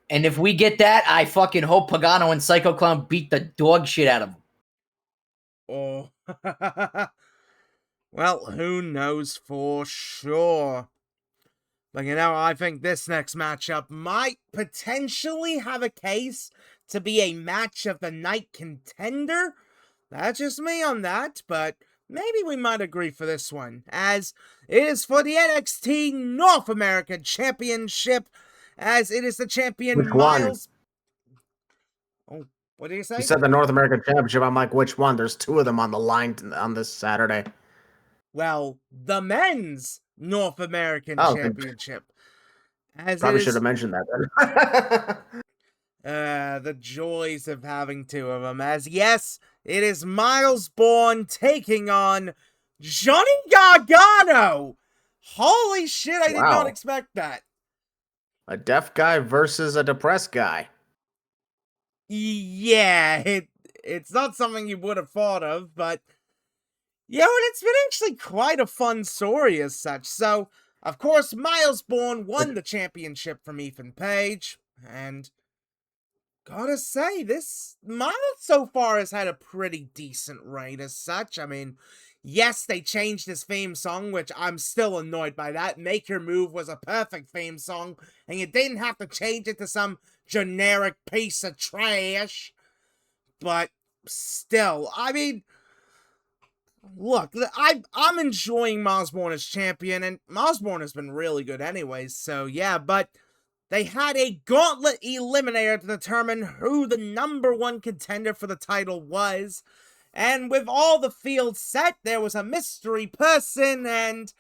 [SPEAKER 3] And if we get that, I fucking hope Pagano and Psycho Clown beat the dog shit out of them.
[SPEAKER 1] Oh. Well, who knows for sure. But I think this next matchup might potentially have a case to be a match of the night contender. That's just me on that, but maybe we might agree for this one, as it is for the NXT North American Championship, as it is the champion
[SPEAKER 5] Which one?
[SPEAKER 1] Miles. Oh, what did you say?
[SPEAKER 5] You said the North American Championship. I'm like, which one? There's two of them on the line on this Saturday.
[SPEAKER 1] Well, the men's North American Championship. As
[SPEAKER 5] probably should have mentioned that then.
[SPEAKER 1] The joys of having two of them. As yes, it is Miles Bourne taking on Johnny Gargano. Holy shit, I did not expect that.
[SPEAKER 5] A deaf guy versus a depressed guy.
[SPEAKER 1] Yeah, it's not something you would have thought of, but it's been actually quite a fun story as such. So, of course, Miles Bourne won the championship from Ethan Page, and gotta say, this Miles so far has had a pretty decent reign as such. I mean, yes, they changed his theme song, which I'm still annoyed by that. Make Your Move was a perfect theme song, and you didn't have to change it to some generic piece of trash. But still, I mean, look, I'm enjoying Miles Bourne as champion, and Miles Bourne has been really good anyways, so yeah, but they had a gauntlet eliminator to determine who the number one contender for the title was. And with all the field set, there was a mystery person, and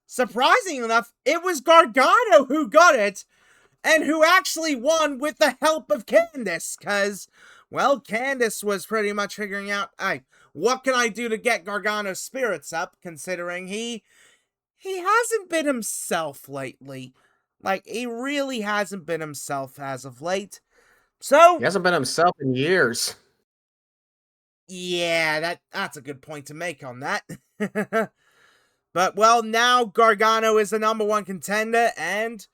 [SPEAKER 1] surprisingly enough, it was Gargano who got it, and who actually won with the help of Candice, because, well, Candice was pretty much figuring out, hey, what can I do to get Gargano's spirits up, considering he hasn't been himself lately. Like, he really hasn't been himself as of late. So
[SPEAKER 5] he hasn't been himself in years.
[SPEAKER 1] Yeah, that's a good point to make on that. But, well, now Gargano is the number one contender, and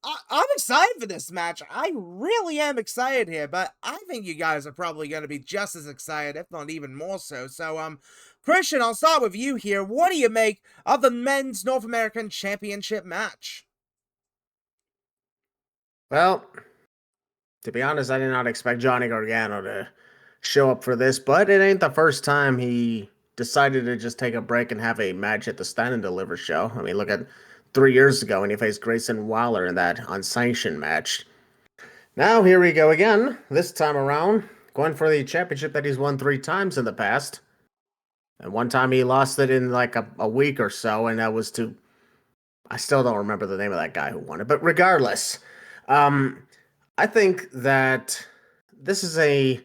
[SPEAKER 1] I'm excited for this match. I really am excited here, but I think you guys are probably going to be just as excited, if not even more so. So, Christian, I'll start with you here. What do you make of the men's North American Championship match?
[SPEAKER 5] Well, to be honest, I did not expect Johnny Gargano to show up for this, but it ain't the first time he decided to just take a break and have a match at the Stand and Deliver show. I mean, look at 3 years ago when he faced Grayson Waller in that unsanctioned match. Now, here we go again, this time around, going for the championship that he's won 3 times in the past. And one time he lost it in like a week or so, and that was to... I still don't remember the name of that guy who won it, but regardless... I think that this is a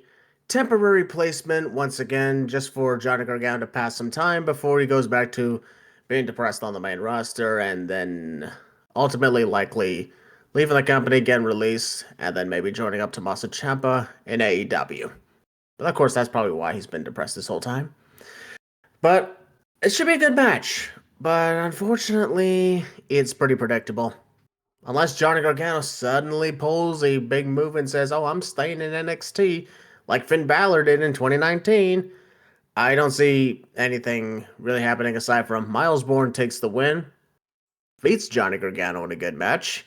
[SPEAKER 5] temporary placement, once again, just for Johnny Gargano to pass some time before he goes back to being depressed on the main roster, and then ultimately likely leaving the company, getting released, and then maybe joining up Tommaso Ciampa in AEW. But of course, that's probably why he's been depressed this whole time. But it should be a good match. But unfortunately, it's pretty predictable. Unless Johnny Gargano suddenly pulls a big move and says, oh, I'm staying in NXT, like Finn Balor did in 2019, I don't see anything really happening aside from Miles Bourne takes the win, beats Johnny Gargano in a good match.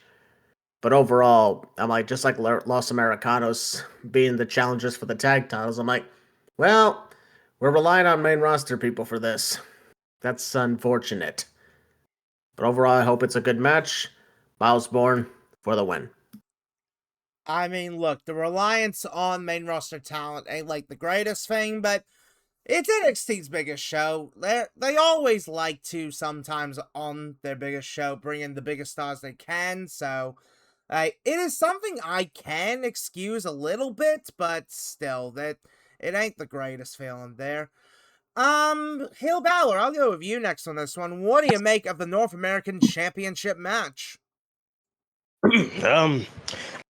[SPEAKER 5] But overall, I'm like, just like Los Americanos being the challengers for the tag titles, I'm like, well, we're relying on main roster people for this. That's unfortunate. But overall, I hope it's a good match. Miles Bourne for the win.
[SPEAKER 1] I mean, look, the reliance on main roster talent ain't like the greatest thing, but it's NXT's biggest show. They always like to sometimes on their biggest show bring in the biggest stars they can, so it is something I can excuse a little bit, but still, that it ain't the greatest feeling there. HeelBalor, I'll go with you next on this one. What do you make of the North American Championship match?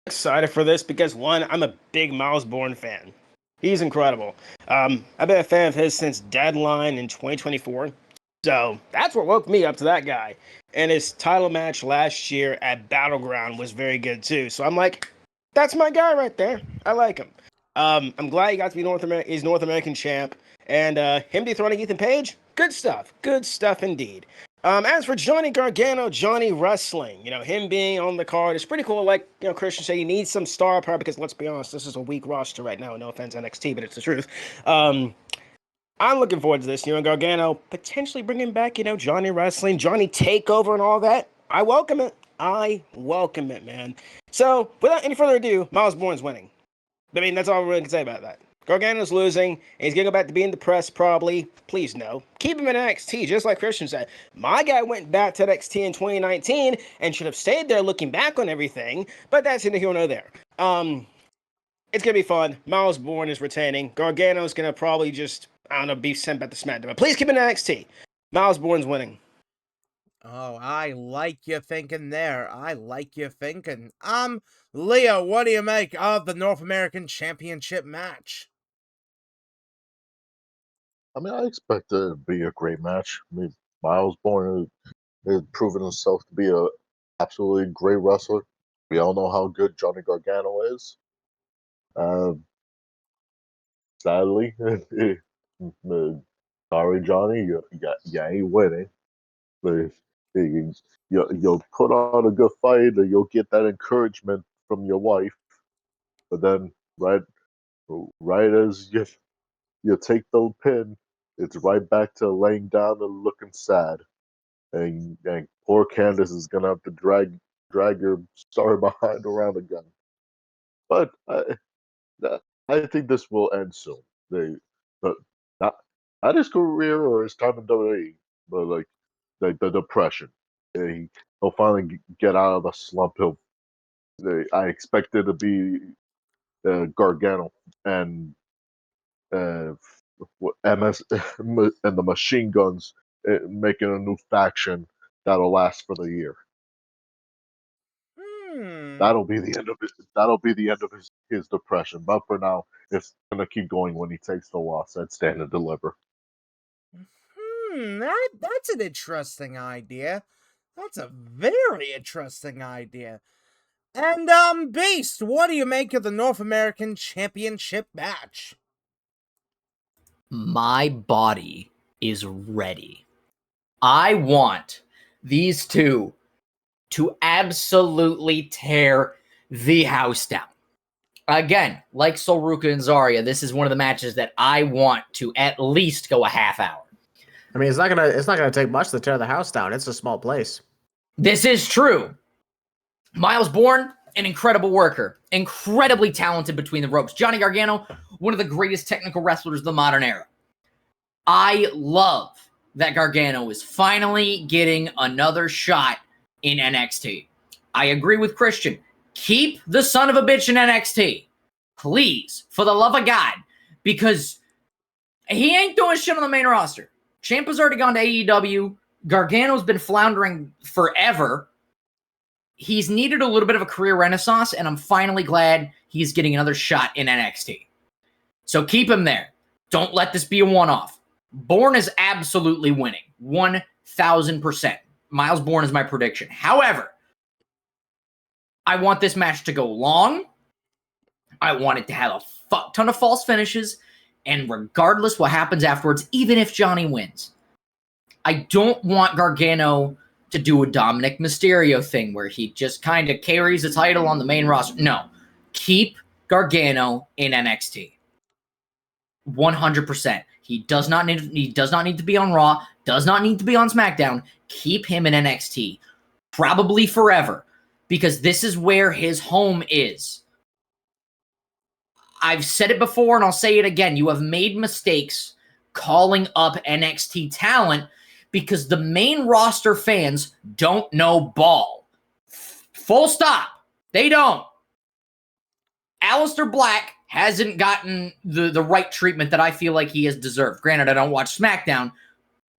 [SPEAKER 2] Excited for this because one, I'm a big Miles Bourne fan. He's incredible. I've been a fan of his since Deadline in 2024. So that's what woke me up to that guy. And his title match last year at Battleground was very good too. So I'm like, that's my guy right there. I like him. I'm glad he got to be North American champ. And him dethroning Ethan Page, Good stuff. Good stuff indeed. As for Johnny Gargano, Johnny Wrestling, him being on the card is pretty cool. Like, Christian said, you need some star power because let's be honest, this is a weak roster right now. No offense, NXT, but it's the truth. I'm looking forward to this. Gargano potentially bringing back, Johnny Wrestling, Johnny Takeover and all that. I welcome it. I welcome it, man. So, without any further ado, Miles Bourne's winning. I mean, that's all we really can say about that. Gargano's losing, and he's going to go back to being the press, probably. Please, no. Keep him in NXT, just like Christian said. My guy went back to NXT in 2019 and should have stayed there looking back on everything, but that's neither here nor there. It's going to be fun. Miles Bourne is retaining. Gargano's going to probably just, be sent back to SmackDown. But please keep him in NXT. Miles Bourne's winning.
[SPEAKER 1] Oh, I like you thinking there. I like you thinking. Leo, what do you make of the North American Championship match?
[SPEAKER 4] I mean, I expect it to be a great match. I mean, Miles Bourne has proven himself to be a absolutely great wrestler. We all know how good Johnny Gargano is. Sadly, sorry, Johnny, you ain't winning. But you'll put on a good fight, and you'll get that encouragement from your wife. But then, right as you take the pin, it's right back to laying down and looking sad. And poor Candace is gonna have to drag your star behind around again. But I think this will end soon. But not his career or his time in WWE, but like the depression. He'll finally get out of the slump. I expect it to be Gargano and MS and the Machine Guns making a new faction that'll last for the year. That'll be the end of it. That'll be the end of his depression. But for now, it's gonna keep going when he takes the loss at Stand and Deliver.
[SPEAKER 1] That's an interesting idea. That's a very interesting idea. And Beast, what do you make of the North American Championship match?
[SPEAKER 3] My body is ready. I want these two to absolutely tear the house down. Again, like Solruka and Zarya, this is one of the matches that I want to at least go a half hour.
[SPEAKER 5] I mean, it's not gonna take much to tear the house down. It's a small place.
[SPEAKER 3] This is true. Miles Bourne, an incredible worker, incredibly talented between the ropes. Johnny Gargano, one of the greatest technical wrestlers of the modern era. I love that Gargano is finally getting another shot in NXT. I agree with Christian. Keep the son of a bitch in NXT. Please, for the love of God, because he ain't doing shit on the main roster. Ciampa's already gone to AEW. Gargano's been floundering forever. He's needed a little bit of a career renaissance, and I'm finally glad he's getting another shot in NXT. So keep him there. Don't let this be a one-off. Bourne is absolutely winning. 1,000%. Miles Bourne is my prediction. However, I want this match to go long. I want it to have a fuck ton of false finishes. And regardless what happens afterwards, even if Johnny wins, I don't want Gargano to do a Dominic Mysterio thing where he just kind of carries the title on the main roster. No. Keep Gargano in NXT. 100%. He does not need to be on Raw, does not need to be on SmackDown. Keep him in NXT. Probably forever, because this is where his home is. I've said it before and I'll say it again. You have made mistakes calling up NXT talent because the main roster fans don't know ball. Full stop. They don't. Aleister Black hasn't gotten the right treatment that I feel like he has deserved. Granted, I don't watch SmackDown,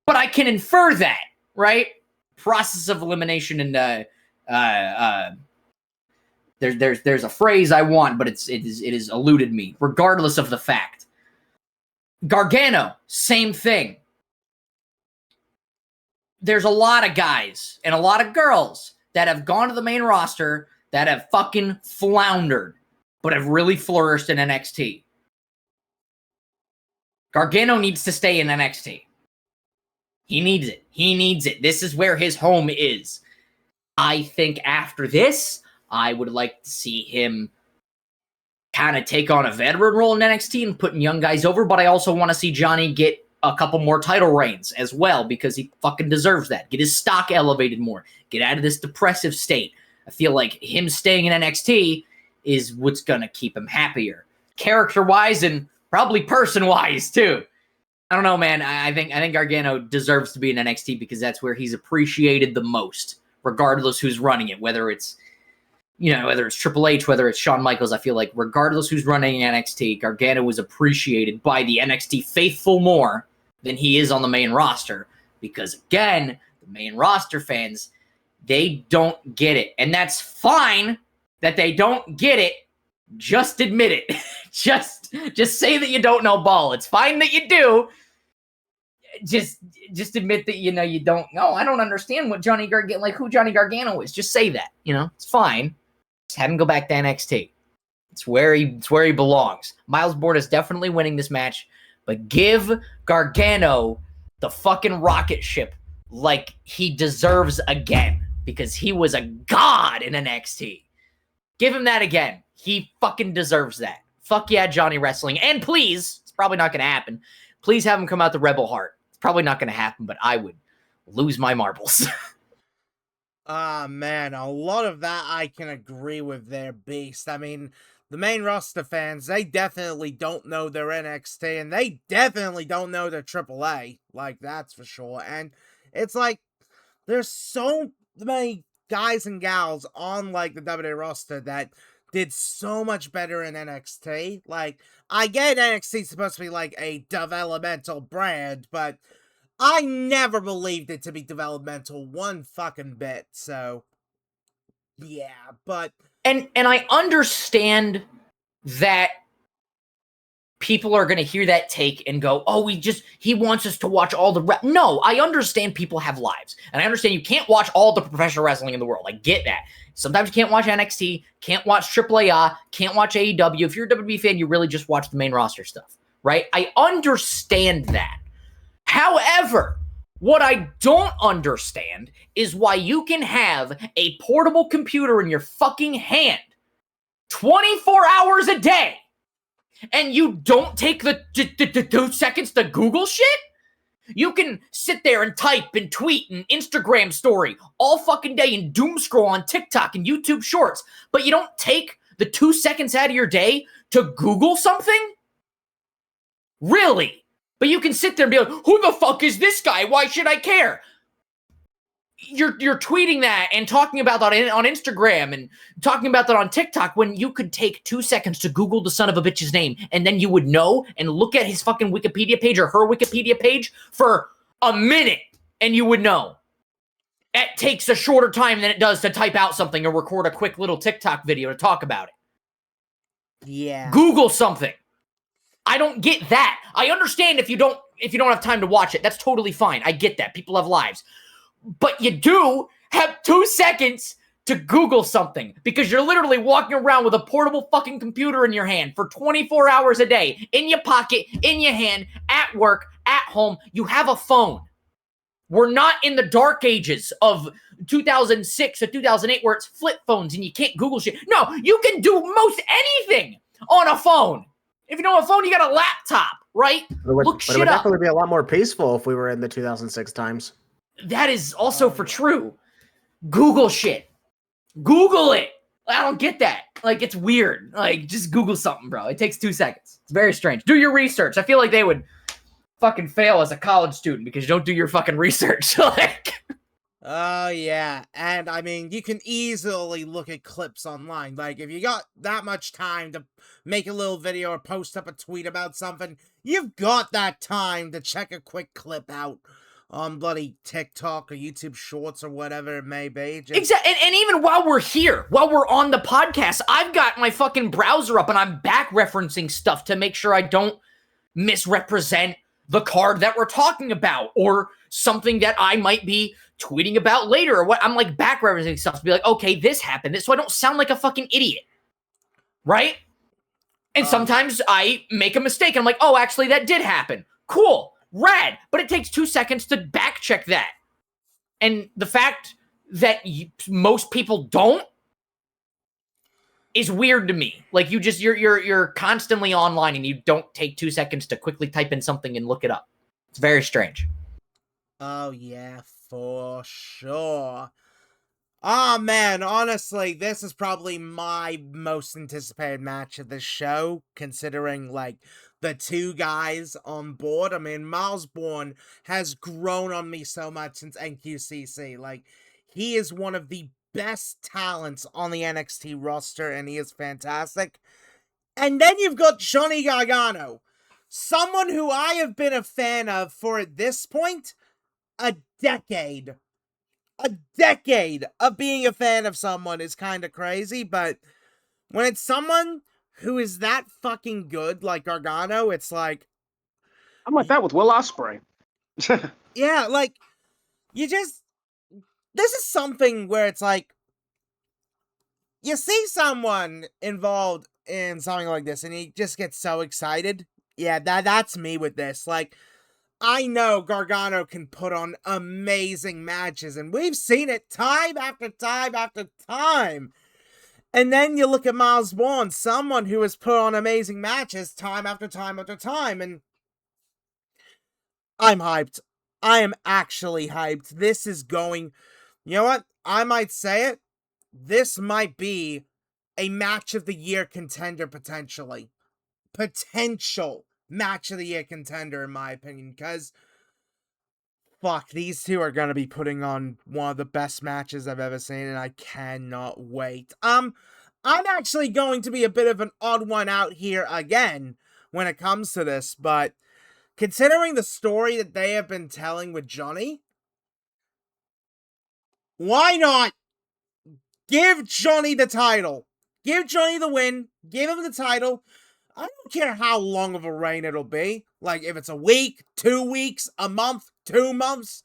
[SPEAKER 3] but I can infer that, right? Process of elimination and there's a phrase I want, but it is eluded me, regardless of the fact. Gargano, same thing. There's a lot of guys and a lot of girls that have gone to the main roster that have fucking floundered, but have really flourished in NXT. Gargano needs to stay in NXT. He needs it. He needs it. This is where his home is. I think after this, I would like to see him kind of take on a veteran role in NXT and putting young guys over, but I also want to see Johnny get a couple more title reigns as well, because he fucking deserves that. Get his stock elevated more. Get out of this depressive state. I feel like him staying in NXT is what's going to keep him happier. Character-wise and probably person-wise, too. I don't know, man. I think Gargano deserves to be in NXT because that's where he's appreciated the most, regardless who's running it, whether it's Triple H, whether it's Shawn Michaels. I feel like regardless who's running NXT, Gargano is appreciated by the NXT faithful more than he is on the main roster, because again, the main roster fans, they don't get it. And that's fine that they don't get it. Just admit it. just say that you don't know ball. It's fine that you do. Just admit that you don't know. I don't understand what who Johnny Gargano is. Just say that. It's fine. Just have him go back to NXT. It's where he belongs. Miles Bourne is definitely winning this match, but give Gargano the fucking rocket ship like he deserves again, because he was a god in NXT. Give him that again. He fucking deserves that. Fuck yeah, Johnny Wrestling. And please, it's probably not going to happen, please have him come out the Rebel Heart. It's probably not going to happen, but I would lose my marbles.
[SPEAKER 1] Man, a lot of that I can agree with there, Beast. I mean, the main roster fans, they definitely don't know their NXT, and they definitely don't know their AAA. Like, that's for sure. And it's like, there's so many guys and gals on, like, the WWE roster that did so much better in NXT. Like, I get NXT's supposed to be, like, a developmental brand, but I never believed it to be developmental one fucking bit, so yeah, but
[SPEAKER 3] and I understand that people are going to hear that take and go, oh, he wants us to watch all the No, I understand people have lives, and I understand you can't watch all the professional wrestling in the world. I get that. Sometimes you can't watch NXT, can't watch AAA, can't watch AEW. If you're a WWE fan, you really just watch the main roster stuff, right? I understand that. However, what I don't understand is why you can have a portable computer in your fucking hand 24 hours a day and you don't take the 2 seconds to Google shit? You can sit there and type and tweet and Instagram story all fucking day and doom scroll on TikTok and YouTube Shorts, but you don't take the 2 seconds out of your day to Google something? Really? But you can sit there and be like, who the fuck is this guy? Why should I care? You're tweeting that and talking about that on Instagram and talking about that on TikTok when you could take 2 seconds to Google the son of a bitch's name, and then you would know and look at his fucking Wikipedia page or her Wikipedia page for a minute and you would know. It takes a shorter time than it does to type out something or record a quick little TikTok video to talk about it.
[SPEAKER 1] Yeah.
[SPEAKER 3] Google something. I don't get that. I understand if you don't have time to watch it. That's totally fine. I get that. People have lives. But you do have 2 seconds to Google something, because you're literally walking around with a portable fucking computer in your hand for 24 hours a day, in your pocket, in your hand, at work, at home. You have a phone. We're not in the dark ages of 2006 or 2008 where it's flip phones and you can't Google shit. No, you can do most anything on a phone. If you know a phone, you got a laptop, right? Look shit up.
[SPEAKER 5] It would definitely be a lot more peaceful if we were in the 2006 times.
[SPEAKER 3] That is also true. Google shit. Google it. I don't get that. Like, it's weird. Like, just Google something, bro. It takes 2 seconds. It's very strange. Do your research. I feel like they would fucking fail as a college student because you don't do your fucking research. Like,
[SPEAKER 1] oh, yeah. And, I mean, you can easily look at clips online. Like, if you got that much time to make a little video or post up a tweet about something, you've got that time to check a quick clip out on bloody TikTok or YouTube Shorts or whatever it may be.
[SPEAKER 3] Exactly. And even while we're here, while we're on the podcast, I've got my fucking browser up and I'm back referencing stuff to make sure I don't misrepresent the card that we're talking about or something that I might be tweeting about later or what. I'm like back referencing stuff to be like, okay, this happened, so I don't sound like a fucking idiot. Right? And sometimes I make a mistake and I'm like, oh, actually that did happen. Cool. rad. But it takes 2 seconds to back check that. And the fact that most people don't is weird to me. Like you're constantly online and you don't take 2 seconds to quickly type in something and look it up. It's very strange.
[SPEAKER 1] Oh yeah, for sure. Oh man, honestly, this is probably my most anticipated match of the show, considering like the two guys on board. I mean, Miles Bourne has grown on me so much since NQCC. Like, he is one of the best talents on the NXT roster, and he is fantastic. And then you've got Johnny Gargano, someone who I have been a fan of for, at this point, a decade. A decade of being a fan of someone is kind of crazy, but when it's someone who is that fucking good, like Gargano, it's like...
[SPEAKER 2] I'm like that with Will Ospreay.
[SPEAKER 1] Yeah, like, you just... This is something where it's like, you see someone involved in something like this, and you just get so excited. Yeah, that's me with this. Like, I know Gargano can put on amazing matches, and we've seen it time after time after time. And then you look at Miles Bourne, someone who has put on amazing matches time after time after time, and I'm hyped. I am actually hyped. This is going... You know what? I might say it. This might be a match of the year contender, potentially. Potential match of the year contender, in my opinion, because fuck, these two are gonna be putting on one of the best matches I've ever seen, and I cannot wait. I'm actually going to be a bit of an odd one out here again when it comes to this, but considering the story that they have been telling with Johnny, why not give Johnny the title? Give Johnny the win, give him the title. I don't care how long of a reign it'll be. Like, if it's a week, 2 weeks, a month, 2 months,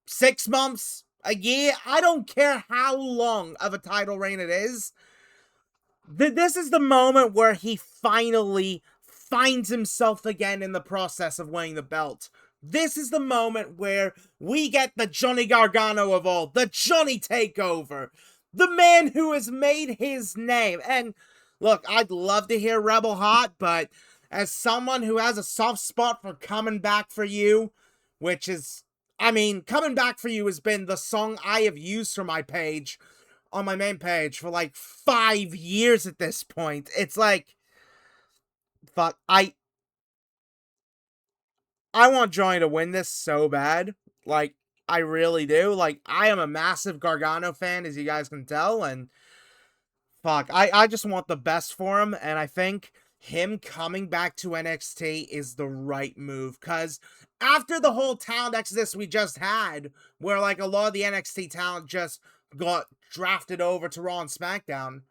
[SPEAKER 1] 6 months, a year. I don't care how long of a title reign it is. This is the moment where he finally finds himself again in the process of winning the belt. This is the moment where we get the Johnny Gargano of old, the Johnny Takeover, the man who has made his name. And look, I'd love to hear Rebel Hot, but as someone who has a soft spot for Coming Back For You, which is, I mean, Coming Back For You has been the song I have used for my page, on my main page, for like 5 years at this point. It's like, fuck, I want Johnny to win this so bad. Like, I really do. Like, I am a massive Gargano fan, as you guys can tell, and fuck, I just want the best for him, and I think him coming back to NXT is the right move, because after the whole talent exodus we just had, where, like, a lot of the NXT talent just got drafted over to Raw and SmackDown,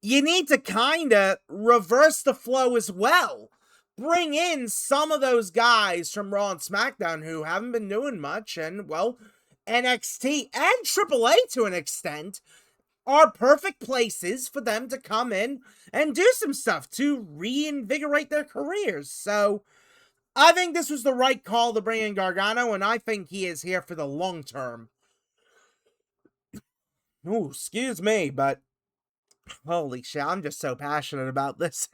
[SPEAKER 1] you need to kinda reverse the flow as well. Bring in some of those guys from Raw and SmackDown who haven't been doing much, and, well, NXT and AAA to an extent are perfect places for them to come in and do some stuff to reinvigorate their careers. So, I think this was the right call to bring in Gargano, and I think he is here for the long term. Ooh, excuse me, but holy shit, I'm just so passionate about this.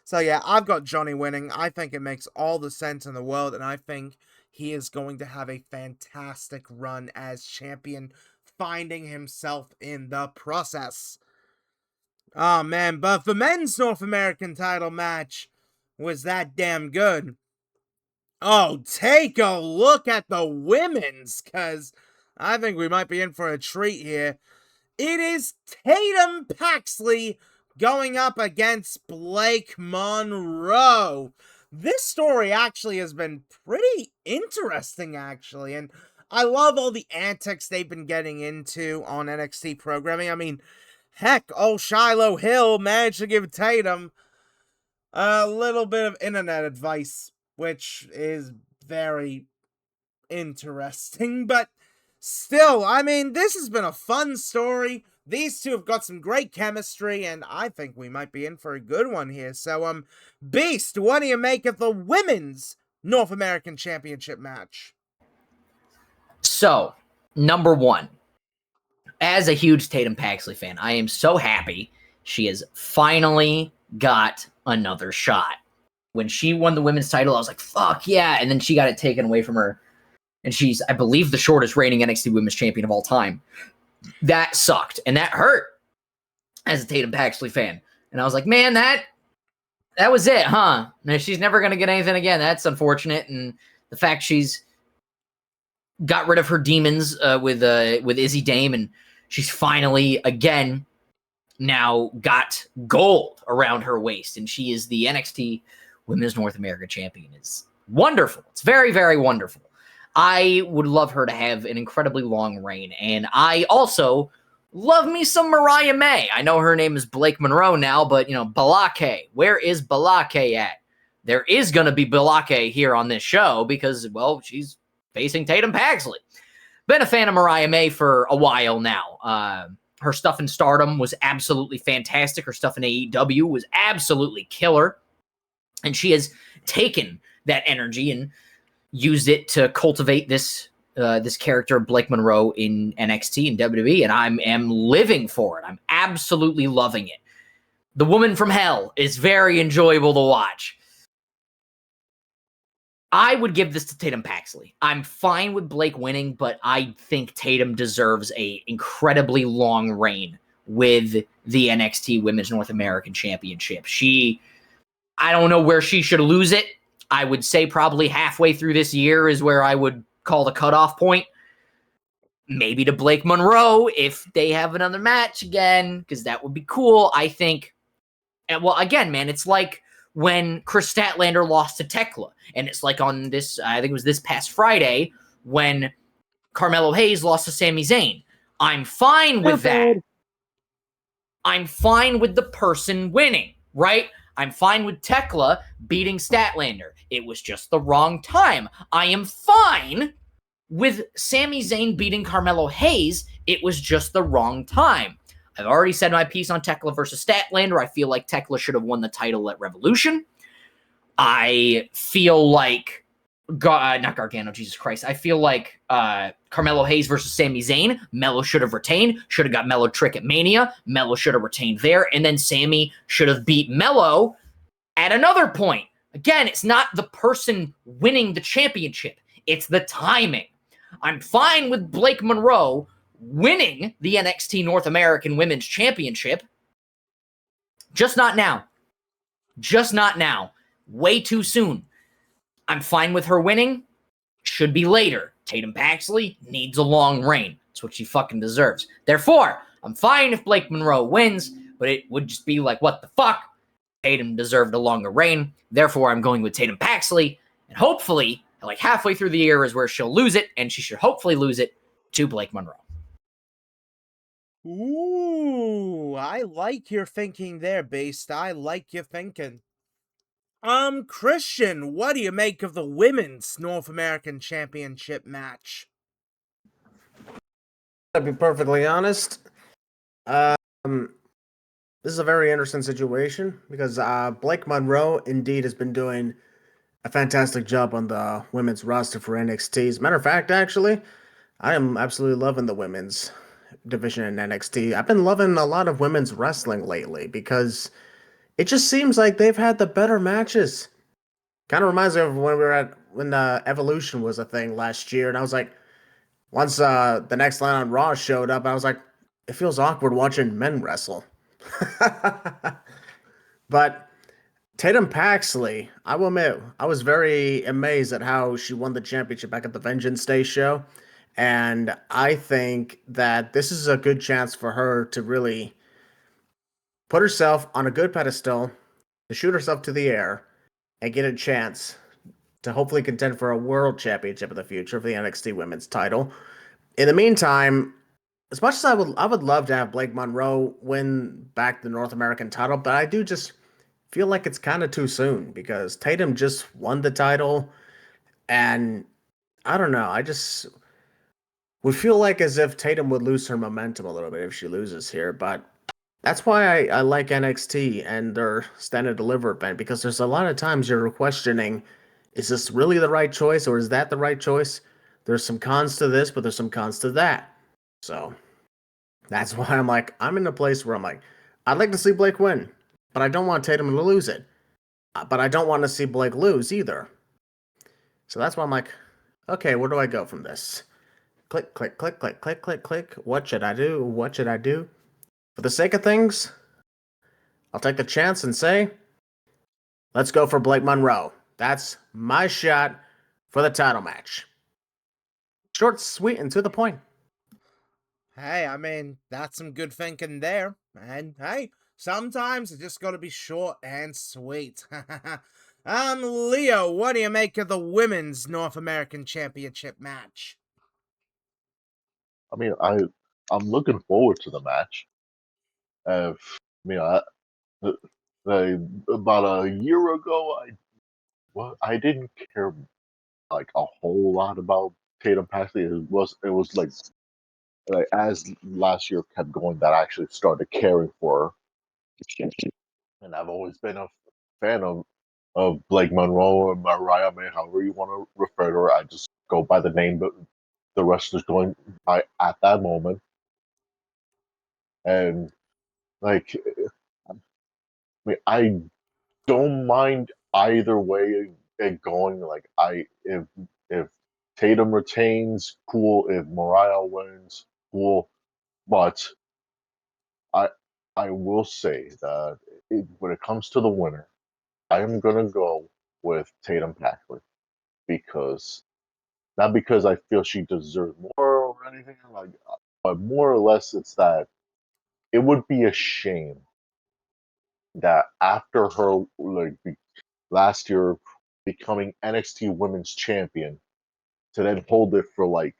[SPEAKER 1] So yeah, I've got Johnny winning. I think it makes all the sense in the world, and I think he is going to have a fantastic run as champion, finding himself in the process. Oh man, but the men's North American title match was that damn good. Oh, take a look at the women's, because I think we might be in for a treat here. It is Tatum Paxley going up against Blake Monroe. This story actually has been pretty interesting, actually, and I love all the antics they've been getting into on NXT programming. I mean, heck, old Shiloh Hill managed to give Tatum a little bit of internet advice, which is very interesting, but still, I mean, this has been a fun story. These two have got some great chemistry, and I think we might be in for a good one here. So, Beast, what do you make of the women's North American Championship match?
[SPEAKER 3] So, number one, as a huge Tatum Paxley fan, I am so happy she has finally got another shot. When she won the women's title, I was like, fuck yeah. And then she got it taken away from her. And she's, I believe, the shortest reigning NXT Women's Champion of all time. That sucked. And that hurt as a Tatum Paxley fan. And I was like, man, that was it, huh? Now, she's never going to get anything again. That's unfortunate. And the fact she's got rid of her demons with Izzy Dame, and she's finally, again, now got gold around her waist. And she is the NXT Women's North American Champion. Is wonderful. It's very, very wonderful. I would love her to have an incredibly long reign. And I also love me some Mariah May. I know her name is Blake Monroe now, but, Balake. Where is Balake at? There is going to be Balake here on this show because, well, she's facing Tatum Paxley. Been a fan of Mariah May for a while now. Her stuff in Stardom was absolutely fantastic. Her stuff in AEW was absolutely killer. And she has taken that energy and used it to cultivate this character, Blake Monroe, in NXT and WWE, and I am living for it. I'm absolutely loving it. The Woman from Hell is very enjoyable to watch. I would give this to Tatum Paxley. I'm fine with Blake winning, but I think Tatum deserves a incredibly long reign with the NXT Women's North American Championship. I don't know where she should lose it. I would say probably halfway through this year is where I would call the cutoff point. Maybe to Blake Monroe if they have another match again, because that would be cool. I think, and well, again, man, it's like when Chris Statlander lost to Tekla, and it's like on this, I think it was this past Friday, when Carmelo Hayes lost to Sami Zayn. I'm fine with that. I'm fine with the person winning, right? I'm fine with Tekla beating Statlander. It was just the wrong time. I am fine with Sami Zayn beating Carmelo Hayes. It was just the wrong time. I've already said my piece on Tekla versus Statlander. I feel like Tekla should have won the title at Revolution. I feel like not Gargano, Jesus Christ. I feel like Carmelo Hayes versus Sami Zayn, Melo should have retained, should have got Melo Trick at Mania. Melo should have retained there, and then Sami should have beat Melo at another point. Again, it's not the person winning the championship. It's the timing. I'm fine with Blake Monroe winning the NXT North American Women's Championship. Just not now. Just not now. Way too soon. I'm fine with her winning. Should be later. Tatum Paxley needs a long reign. That's what she fucking deserves. Therefore, I'm fine if Blake Monroe wins, but it would just be like, what the fuck? Tatum deserved a longer reign. Therefore, I'm going with Tatum Paxley. And hopefully, like halfway through the year is where she'll lose it, and she should hopefully lose it to Blake Monroe.
[SPEAKER 1] Ooh, I like your thinking there, Beast. I like your thinking. Christian, what do you make of the Women's North American Championship match?
[SPEAKER 5] To be perfectly honest, this is a very interesting situation because Blake Monroe indeed has been doing a fantastic job on the women's roster for NXT. As a matter of fact, actually, I am absolutely loving the women's division in NXT. I've been loving a lot of women's wrestling lately because it just seems like they've had the better matches. Kind of reminds me of when Evolution was a thing last year, and I was like, once the next line on Raw showed up, I was like, it feels awkward watching men wrestle. But Tatum Paxley, I will admit, I was very amazed at how she won the championship back at the Vengeance Day show. And I think that this is a good chance for her to really put herself on a good pedestal, to shoot herself to the air, and get a chance to hopefully contend for a world championship in the future for the NXT Women's title. In the meantime, as much as I would love to have Blake Monroe win back the North American title, but I do just feel like it's kind of too soon because Tatum just won the title, and I don't know, I just would feel like as if Tatum would lose her momentum a little bit if she loses here, but that's why I like NXT and their Stand and Deliver event, because there's a lot of times you're questioning, is this really the right choice or is that the right choice? There's some cons to this, but there's some cons to that. So that's why I'm in a place where I'm like, I'd like to see Blake win, but I don't want Tatum to lose it. But I don't want to see Blake lose either. So that's why I'm like, okay, where do I go from this? Click, click, click, click, click, click, click. What should I do? What should I do? For the sake of things, I'll take the chance and say, let's go for Blake Monroe. That's my shot for the title match. Short, sweet, and to the point.
[SPEAKER 1] Hey, I mean, that's some good thinking there. And hey, sometimes it just gotta be short and sweet. Leo, what do you make of the Women's North American Championship match?
[SPEAKER 4] I mean, I'm looking forward to the match. I mean, about a year ago, I didn't care like a whole lot about Tatum Paxley. It was like as last year kept going that I actually started caring for her. And I've always been a fan of Blake Monroe or Mariah May, however you want to refer to her. I just go by the name that the wrestlers going by at that moment. And like, I mean, I don't mind either way it going. Like, if Tatum retains, cool. If Mariah wins, cool. But I I will say that when it comes to the winner, I am gonna go with Tatum Paxley because not because I feel she deserves more or anything like, but more or less it's that it would be a shame that after her last year becoming NXT Women's Champion to then hold it for like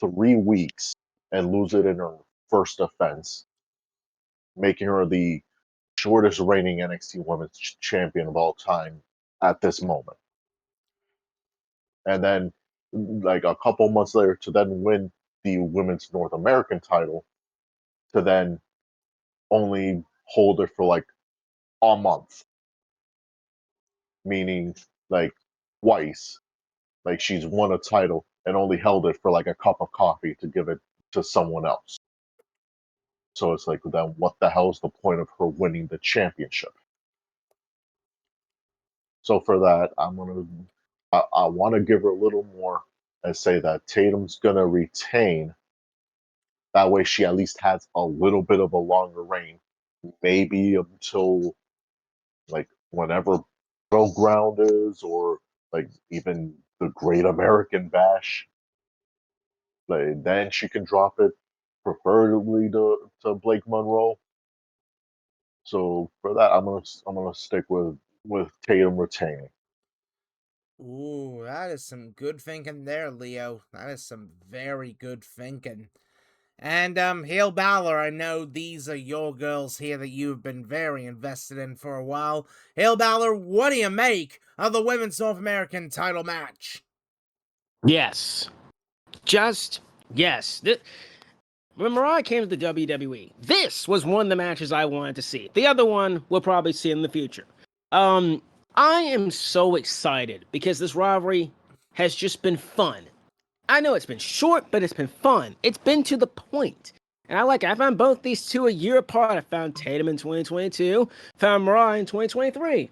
[SPEAKER 4] 3 weeks and lose it in her first offense, making her the shortest reigning NXT Women's Champion of all time at this moment. And then, like a couple months later, to then win the Women's North American title, to then only hold it for like a month, meaning like twice. Like she's won a title and only held it for like a cup of coffee to give it to someone else. So it's like, then what the hell is the point of her winning the championship? So for that, I want to give her a little more and say that Tatum's gonna retain. That way, she at least has a little bit of a longer reign, maybe until like whenever Battleground is, or like even the Great American Bash. Like then she can drop it, preferably to Blake Monroe. So for that, I'm gonna stick with Tatum retaining.
[SPEAKER 1] Ooh, that is some good thinking there, Leo. That is some very good thinking. And HeelBalor, I know these are your girls here that you've been very invested in for a while. HeelBalor, what do you make of the Women's North American title match?
[SPEAKER 2] Yes. Just yes. When Mariah came to the WWE, this was one of the matches I wanted to see. The other one we'll probably see in the future. I am so excited because this rivalry has just been fun. I know it's been short, but it's been fun. It's been to the point. And I like it. I found both these two a year apart. I found Tatum in 2022, found Mariah in 2023.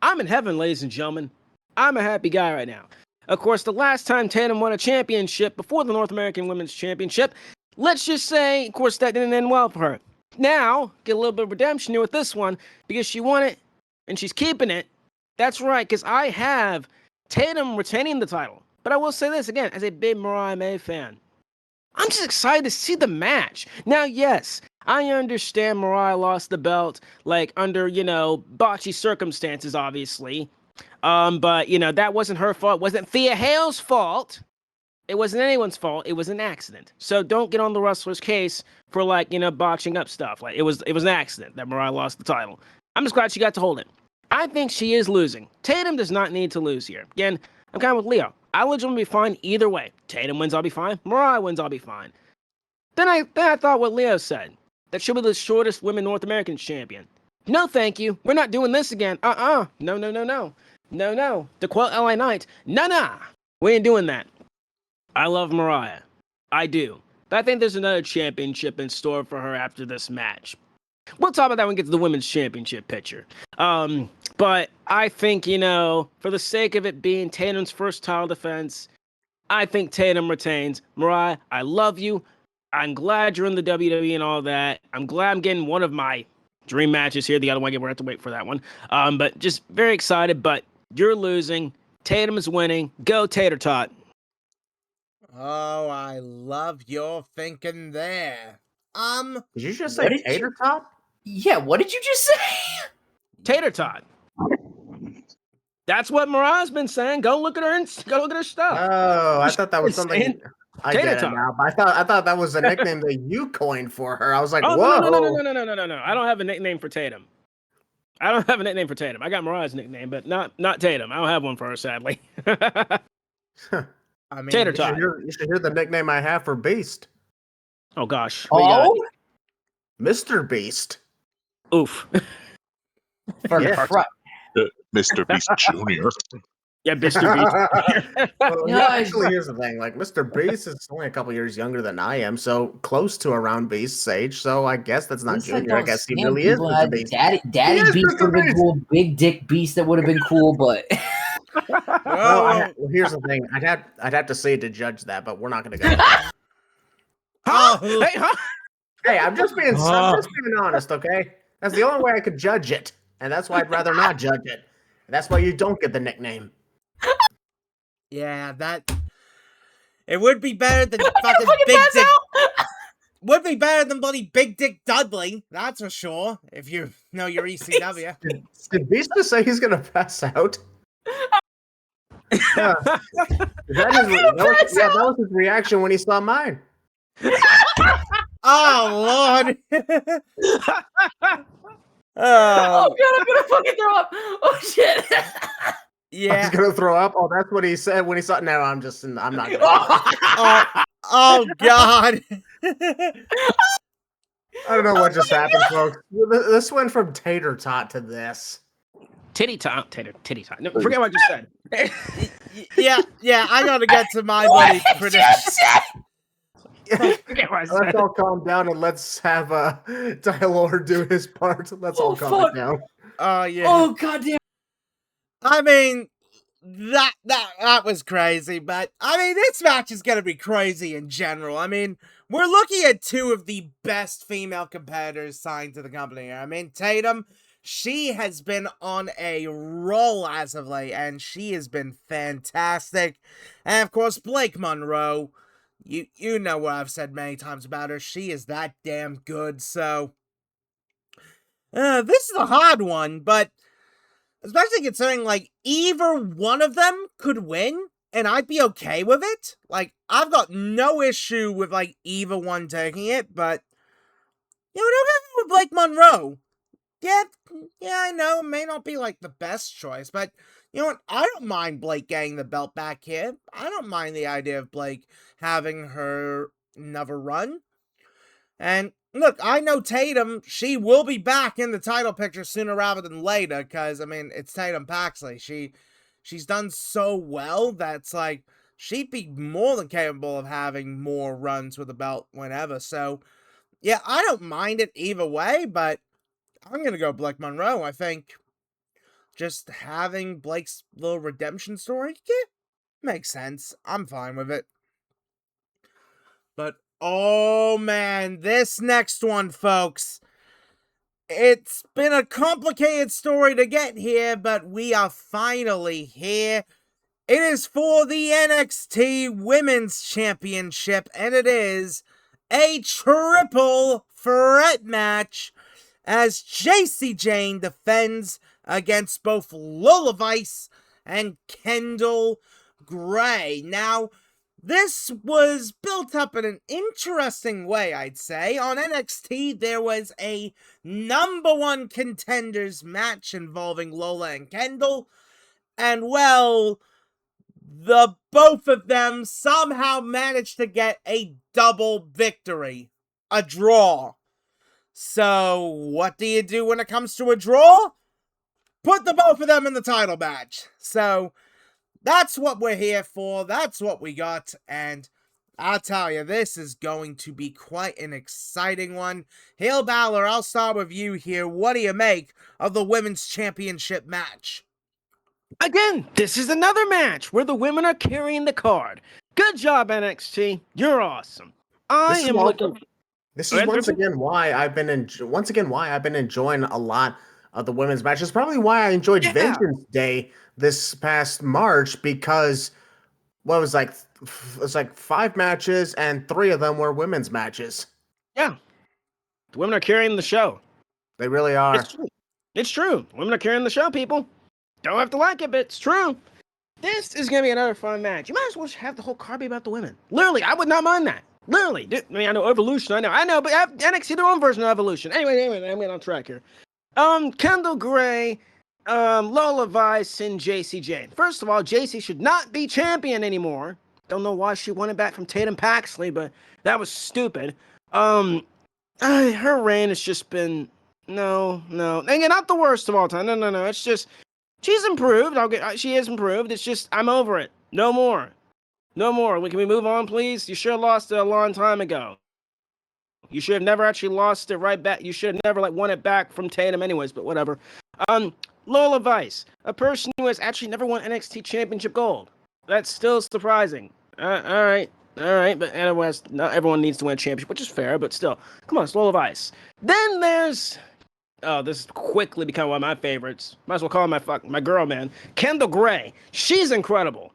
[SPEAKER 2] I'm in heaven, ladies and gentlemen. I'm a happy guy right now. Of course, the last time Tatum won a championship before the North American Women's Championship, let's just say, of course, that didn't end well for her. Now, get a little bit of redemption here with this one because she won it and she's keeping it. That's right, because I have Tatum retaining the title. But I will say this again, as a big Mariah May fan, I'm just excited to see the match. Now, yes, I understand Mariah lost the belt, like, under, botchy circumstances, obviously. But, that wasn't her fault. It wasn't Thea Hale's fault. It wasn't anyone's fault. It was an accident. So don't get on the wrestler's case for, botching up stuff. Like, it was an accident that Mariah lost the title. I'm just glad she got to hold it. I think she is losing. Tatum does not need to lose here. Again, I'm kind of with Leo. I legitimately be fine either way. Tatum wins, I'll be fine. Mariah wins, I'll be fine. Then I thought what Leo said. That she'll be the shortest women North American champion. No, thank you. We're not doing this again. No. No. To quote LA Knight, nah. We ain't doing that. I love Mariah. I do. But I think there's another championship in store for her after this match. We'll talk about that when we get to the women's championship picture. But I think, for the sake of it being Tatum's first title defense, I think Tatum retains. Mariah, I love you. I'm glad you're in the WWE and all that. I'm glad I'm getting one of my dream matches here. The other one, we're going to have to wait for that one. But just very excited. But you're losing. Tatum is winning. Go Tater Tot.
[SPEAKER 1] Oh, I love your thinking there.
[SPEAKER 5] Did you just
[SPEAKER 3] What
[SPEAKER 5] say
[SPEAKER 3] did
[SPEAKER 5] tater tot?
[SPEAKER 3] Yeah, what did you just say?
[SPEAKER 2] Tater Tot. That's what Mariah's been saying. Go look at her stuff.
[SPEAKER 5] Oh, I thought that was
[SPEAKER 2] It's
[SPEAKER 5] something.
[SPEAKER 2] saying
[SPEAKER 5] I
[SPEAKER 2] tater
[SPEAKER 5] get it
[SPEAKER 2] tot.
[SPEAKER 5] now. But I thought that was a nickname that you coined for her. I was like,
[SPEAKER 2] Oh,
[SPEAKER 5] whoa.
[SPEAKER 2] no. I don't have a nickname for Tatum. I got Mariah's nickname, but not Tatum. I don't have one for her, sadly.
[SPEAKER 1] I mean,
[SPEAKER 2] Tater
[SPEAKER 5] You
[SPEAKER 2] tot.
[SPEAKER 5] should hear the nickname I have for Beast,
[SPEAKER 2] Oh gosh. We got
[SPEAKER 3] Oh,
[SPEAKER 5] Mr. Beast.
[SPEAKER 2] oof.
[SPEAKER 3] for
[SPEAKER 5] Yeah.
[SPEAKER 3] front.
[SPEAKER 4] Mr. Beast Jr.
[SPEAKER 2] Yeah, Mr. Beast.
[SPEAKER 5] Well,
[SPEAKER 3] No,
[SPEAKER 5] actually, here's the thing. Like, Mr. Beast is only a couple years younger than I am, so close to around Beast's age. So I guess that's
[SPEAKER 3] At
[SPEAKER 5] not
[SPEAKER 3] least I
[SPEAKER 5] Junior. I
[SPEAKER 3] don't
[SPEAKER 5] guess he
[SPEAKER 3] stand
[SPEAKER 5] really is
[SPEAKER 3] people
[SPEAKER 5] Mr.
[SPEAKER 3] had
[SPEAKER 5] Beast.
[SPEAKER 3] Daddy
[SPEAKER 5] He is
[SPEAKER 3] Beast
[SPEAKER 5] Mr.
[SPEAKER 3] would have been
[SPEAKER 5] Beast.
[SPEAKER 3] cool. Big Dick Beast that would have been cool, but
[SPEAKER 1] oh,
[SPEAKER 5] Well, here's the thing. I'd have to say to judge that, but we're not going to go there.
[SPEAKER 2] Huh?
[SPEAKER 1] Oh.
[SPEAKER 2] Hey, huh?
[SPEAKER 5] Hey, I'm just being honest, okay? That's the only way I could judge it, and that's why I'd rather not judge it. And that's why you don't get the nickname.
[SPEAKER 1] yeah, it would be better than fucking Big
[SPEAKER 3] pass
[SPEAKER 1] Dick.
[SPEAKER 3] out.
[SPEAKER 1] Would be better than bloody Big Dick Dudley, that's for sure. If you know your ECW.
[SPEAKER 5] Did Beast just say he's going to pass out? Yeah. That was his reaction when he saw mine.
[SPEAKER 1] Oh Lord.
[SPEAKER 3] Oh
[SPEAKER 1] Oh
[SPEAKER 3] god, I'm gonna fucking throw up. Oh shit.
[SPEAKER 5] I was
[SPEAKER 1] yeah.
[SPEAKER 5] gonna throw up. Oh, that's what he said when he saw. No, I'm not. Gonna
[SPEAKER 1] Oh, oh God.
[SPEAKER 5] I don't know what just happened, folks. This went from tater tot to this.
[SPEAKER 2] Titty tot. Titty tot. No, forget what I just said.
[SPEAKER 1] Yeah, I gotta get to my buddy prediction.
[SPEAKER 2] Forget what I
[SPEAKER 5] Let's
[SPEAKER 2] said.
[SPEAKER 5] all calm down and let's have Tyler do his part. Let's all calm it down.
[SPEAKER 1] Oh yeah.
[SPEAKER 3] Oh goddamn.
[SPEAKER 1] I mean, that was crazy, but I mean, this match is gonna be crazy in general. I mean, we're looking at two of the best female competitors signed to the company here. I mean, Tatum, she has been on a roll as of late, and she has been fantastic. And of course, Blake Monroe, you know what I've said many times about her. She is that damn good. So, this is a hard one, but especially considering, like, either one of them could win, and I'd be okay with it. Like, I've got no issue with, like, either one taking it, but, you know, don't go with Blake Monroe. Yeah, I know, it may not be, like, the best choice, but, you know what, I don't mind Blake getting the belt back here. I don't mind the idea of Blake having her another run. And look, I know Tatum, she will be back in the title picture sooner rather than later, because, I mean, it's Tatum Paxley. She's done so well that's like, she'd be more than capable of having more runs with the belt whenever. So, yeah, I don't mind it either way, but I'm going to go Blake Monroe. I think just having Blake's little redemption story, yeah, makes sense. I'm fine with it. But, oh man, this next one, folks. It's been a complicated story to get here, but we are finally here. It is for the NXT Women's Championship, and it is a triple threat match as JC Jane defends against both Lola Vice and Kendall Gray. Now, this was built up in an interesting way, I'd say. On NXT, there was a number one contenders match involving Lola and Kendall, and well, the both of them somehow managed to get a double victory. A draw. So, what do you do when it comes to a draw? put the both of them in the title match. So that's what we're here for. That's what we got. And I'll tell you, this is going to be quite an exciting one. HeelBalor, I'll start with you here. What do you make of the Women's Championship match?
[SPEAKER 2] Again, this is another match where the women are carrying the card. Good job, NXT. You're awesome.
[SPEAKER 5] This is once again why I've been enjoying a lot of the women's matches. Probably why I enjoyed Vengeance Day this past March, because it's like 5 matches and 3 of them were women's matches.
[SPEAKER 2] Yeah. The women are carrying the show.
[SPEAKER 5] They really are.
[SPEAKER 2] It's true. It's true. Women are carrying the show, people. Don't have to like it, but it's true. This is going to be another fun match. You might as well have the whole card be about the women. Literally, I would not mind that. Literally. I mean, I know Evolution. I know, but have NXT their own version of Evolution. Anyway, I'm getting on track here. Kendall Gray, Lola Vice, and JC Jane. First of all, JC should not be champion anymore. Don't know why she won it back from Tatum Paxley, but that was stupid. Her reign has just been no. Again, not the worst of all time. No. It's just she's improved. She is improved. It's just I'm over it. No more. Can we move on, please? You should have lost it a long time ago. You should have never actually lost it right back. You should have never won it back from Tatum anyways, but whatever. Lola Vice, a person who has actually never won NXT Championship Gold. That's still surprising. All right, but not everyone needs to win a championship, which is fair, but still. Come on, it's Lola Vice. Then there's this has quickly become one of my favorites. Might as well call her my girl, man. Kendall Gray. She's incredible.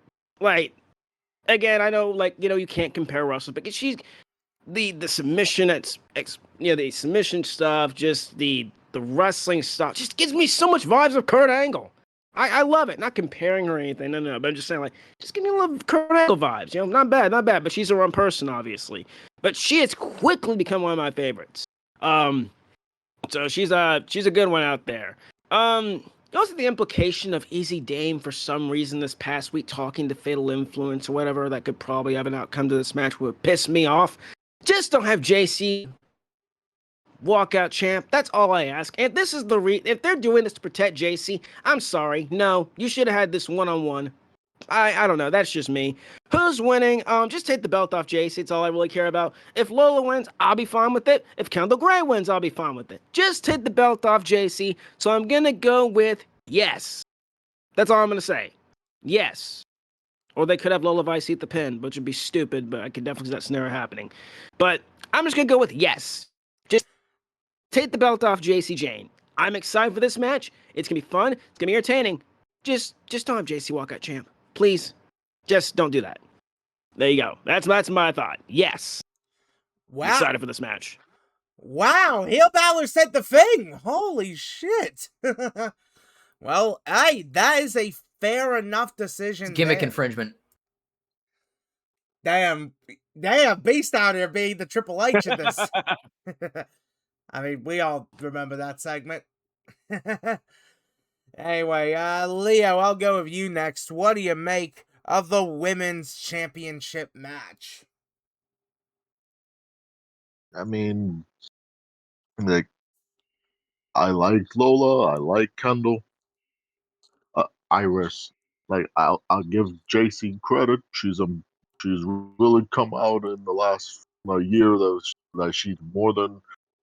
[SPEAKER 2] Again, I know, you can't compare wrestlers, but she's the submission, the submission stuff, just the wrestling stuff, just gives me so much vibes of Kurt Angle. I love it. Not comparing her or anything, no, but I'm just saying, just give me a little Kurt Angle vibes. Not bad, but she's her own person, obviously. But she has quickly become one of my favorites. So she's a good one out there. Also, the implication of Easy Dame for some reason this past week talking to Fatal Influence or whatever that could probably have an outcome to this match would piss me off. Just don't have JC walkout champ. That's all I ask. And this is if they're doing this to protect JC, I'm sorry. No, you should have had this one-on-one. I don't know. That's just me. Who's winning? Just take the belt off JC. It's all I really care about. If Lola wins, I'll be fine with it. If Kendall Gray wins, I'll be fine with it. Just take the belt off JC. So I'm gonna go with yes. That's all I'm gonna say. Yes. Or they could have Lola Vice eat the pin, which would be stupid, but I could definitely see that scenario happening. But I'm just gonna go with yes. Just take the belt off JC Jane. I'm excited for this match. It's gonna be fun. It's gonna be entertaining. Just don't have JC walk out champ. Please, just don't do that. There you go. That's my thought. Yes.
[SPEAKER 1] Wow.
[SPEAKER 2] I'm excited for this match.
[SPEAKER 1] Wow, HeelBalor said the thing. Holy shit. Well, that is a fair enough decision.
[SPEAKER 3] It's gimmick infringement.
[SPEAKER 1] Damn, Beast out here being the Triple H of this. I mean, we all remember that segment. Anyway, Leo, I'll go with you next. What do you make of the Women's Championship match?
[SPEAKER 4] I mean, I like Lola. I like Kendall. Iris. I'll give JC credit. She's really come out in the last year that she's more than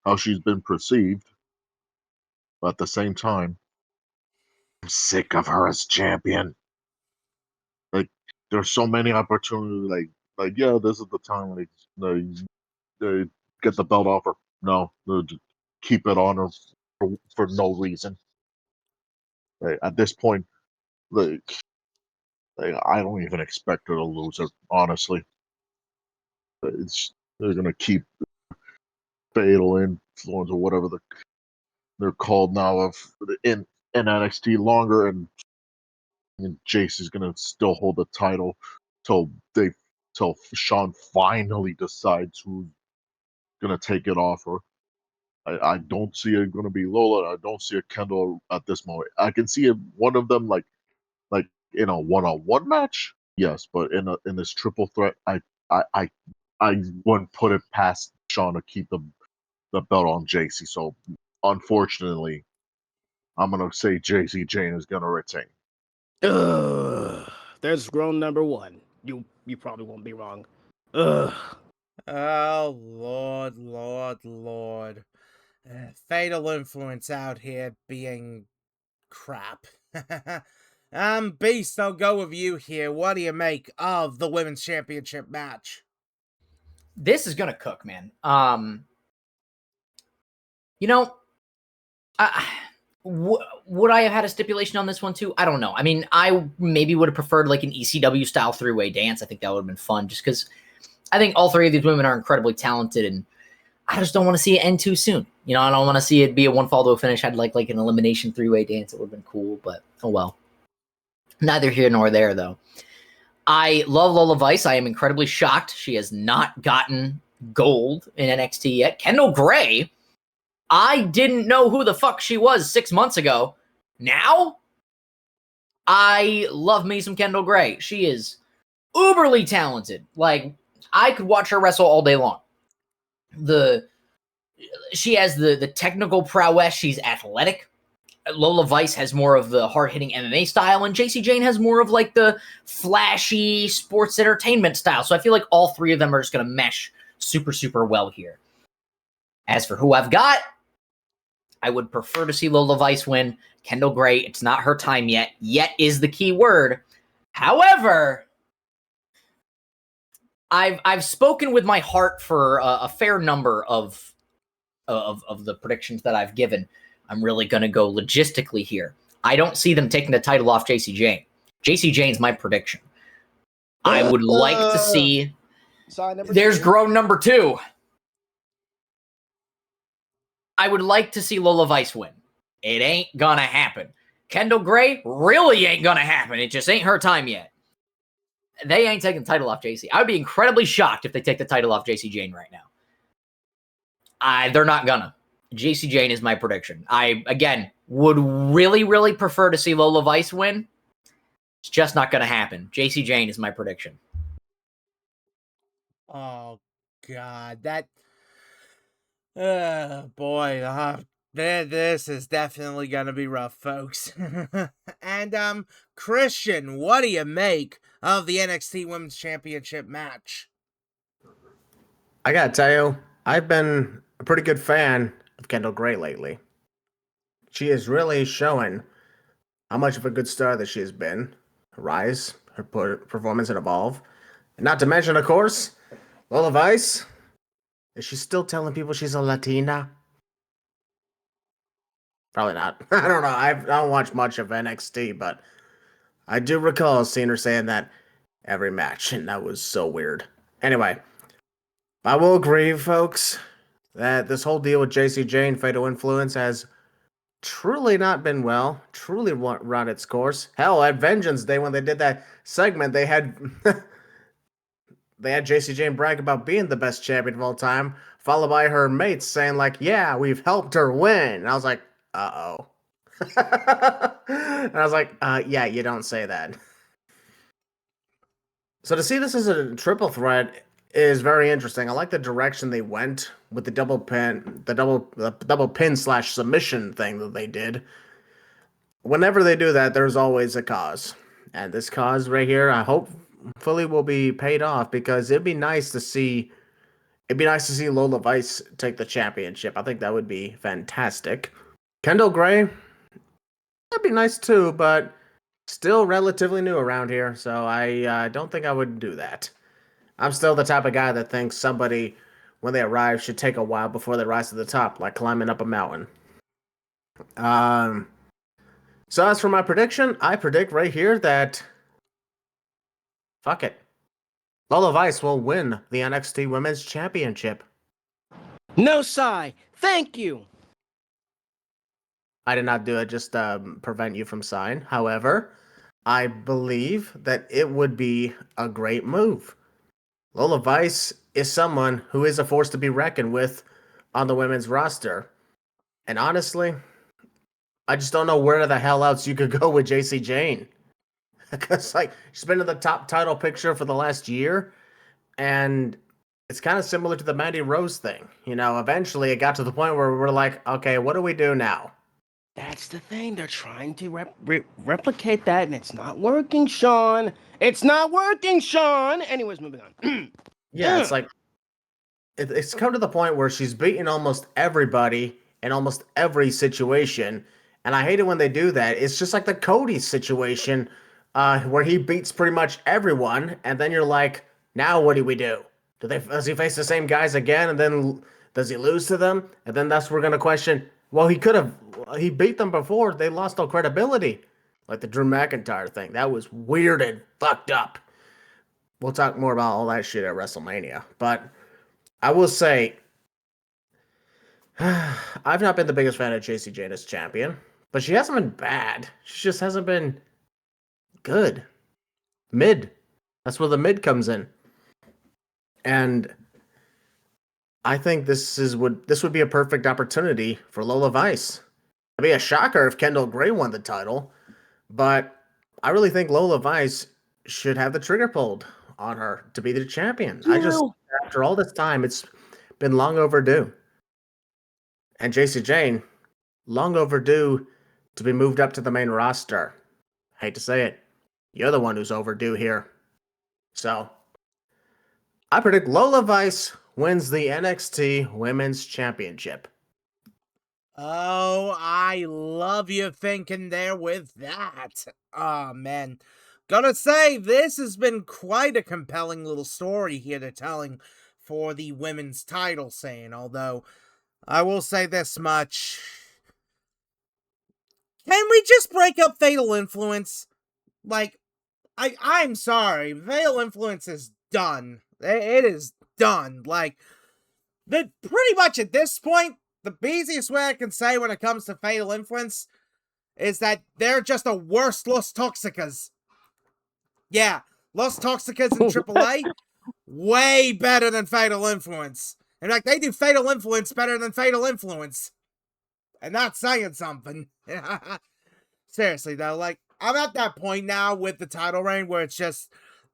[SPEAKER 4] how she's been perceived. But at the same time, I'm sick of her as champion. There's so many opportunities. Yeah, this is the time. They get the belt off her. No, keep it on her for no reason. At this point, I don't even expect her to lose it. Honestly, they're gonna keep Fatal Influence or whatever they're called now in NXT longer, and Jace is gonna still hold the title till Sean finally decides who's gonna take it off her. I don't see it gonna be Lola. I don't see a Kendall at this moment. I can see one of them like in a one-on-one match, yes, but in this triple threat, I wouldn't put it past Sean to keep the belt on JC. So unfortunately, I'm gonna say JC Jane is gonna retain.
[SPEAKER 2] Ugh. There's grown number one. You probably won't be wrong. Ugh.
[SPEAKER 1] Oh, Lord. Fatal influence out here being crap. Beast, I'll go with you here. What do you make of the Women's Championship match?
[SPEAKER 3] This is gonna cook, man. You know, would I have had a stipulation on this one too? I don't know. I mean, I maybe would have preferred like an ECW style three-way dance. I think that would have been fun, just because I think all three of these women are incredibly talented, and I just don't want to see it end too soon. You know, I don't want to see it be a one fall to a finish. I'd like an elimination three-way dance. It would have been cool, but oh well. Neither here nor there, though. I love Lola Vice. I am incredibly shocked she has not gotten gold in NXT yet. Kendall Gray, I didn't know who the fuck she was 6 months ago. Now, I love me some Kendall Gray. She is uberly talented. Like, I could watch her wrestle all day long. She has the technical prowess. She's athletic. Lola Vice has more of the hard-hitting MMA style, and JC Jane has more of like the flashy sports entertainment style. So I feel like all three of them are just going to mesh super, super well here. As for who I've got, I would prefer to see Lola Vice win. Kendall Gray, it's not her time yet. Yet is the key word. However, I've spoken with my heart for a fair number of the predictions that I've given. I'm really going to go logistically here. I don't see them taking the title off JC Jane. JC Jane's my prediction. I would like to see... There's grown number 2. I would like to see Lola Vice win. It ain't gonna happen. Kendall Gray really ain't gonna happen. It just ain't her time yet. They ain't taking the title off JC. I would be incredibly shocked if they take the title off JC Jane right now. They're not gonna. JC Jane is my prediction. I, again, would really, really prefer to see Lola Vice win. It's just not going to happen. JC Jane is my prediction.
[SPEAKER 1] Oh, God. That... boy. This is definitely going to be rough, folks. And, Christian, what do you make of the NXT Women's Championship match?
[SPEAKER 5] I gotta tell you, I've been a pretty good fan of Kendall Gray lately. She is really showing how much of a good star that she has been. Her rise, her performance, and evolve. And not to mention, of course, Lola Vice. Is she still telling people she's a Latina? Probably not. I don't know. I don't watch much of NXT, but I do recall seeing her saying that every match, and that was so weird. Anyway, I will agree, folks, that this whole deal with JC Jane, Fatal Influence, has truly not been well, truly run its course. Hell, at Vengeance Day, when they did that segment, they had JC Jane brag about being the best champion of all time, followed by her mates saying like, yeah, we've helped her win. And I was like, uh-oh. And I was like, yeah, you don't say that. So to see this as a triple threat is very interesting. I like the direction they went with the double pin / submission thing that they did. Whenever they do that, there's always a cause. And this cause right here, I hopefully will be paid off, because it'd be nice to see Lola Vice take the championship. I think that would be fantastic. Kendall Gray, that'd be nice too, but still relatively new around here, so I don't think I would do that. I'm still the type of guy that thinks somebody, when they arrive, should take a while before they rise to the top, like climbing up a mountain. So as for my prediction, I predict right here that... fuck it. Lola Vice will win the NXT Women's Championship.
[SPEAKER 2] No sigh. Thank you.
[SPEAKER 5] I did not do it just to prevent you from sighing. However, I believe that it would be a great move. Lola Vice is someone who is a force to be reckoned with on the women's roster. And honestly, I just don't know where the hell else you could go with JC Jane. Because, like, she's been in the top title picture for the last year. And it's kind of similar to the Mandy Rose thing. You know, eventually it got to the point where we're like, okay, what do we do now?
[SPEAKER 2] That's the thing. They're trying to replicate that, and it's not working, Sean. It's not working, Sean. Anyways, moving on.
[SPEAKER 5] Yeah, it's like it's come to the point where she's beaten almost everybody in almost every situation, and I hate it when they do that. It's just like the Cody situation, where he beats pretty much everyone, and then you're like, now what do we do? Does he face the same guys again, and then does he lose to them? And then that's we're gonna question. Well, he beat them before. They lost all credibility, like the Drew McIntyre thing. That was weird and fucked up. We'll talk more about all that shit at WrestleMania, but I will say, I've not been the biggest fan of Jacy Jane as champion, but she hasn't been bad. She just hasn't been good. Mid. That's where the mid comes in. And I think this would be a perfect opportunity for Lola Vice. It'd be a shocker if Kendall Gray won the title, but I really think Lola Vice should have the trigger pulled on her to be the champion. After all this time, it's been long overdue. And Jacy Jane, long overdue to be moved up to the main roster. Hate to say it, you're the one who's overdue here. So, I predict Lola Vice wins the NXT Women's Championship.
[SPEAKER 1] Oh, I love you thinking there with that. Oh, man. Gotta say, this has been quite a compelling little story here they're telling for the women's title scene, although I will say this much. Can we just break up Fatal Influence? Like, I'm sorry, Fatal Influence is done. It is done. Like, pretty much at this point, the easiest way I can say when it comes to Fatal Influence is that they're just a worse Los Toxicas. Yeah, Los Toxicas in AAA, way better than Fatal Influence. In fact, they do Fatal Influence better than Fatal Influence. And that's saying something. Seriously, though, like, I'm at that point now with the title reign where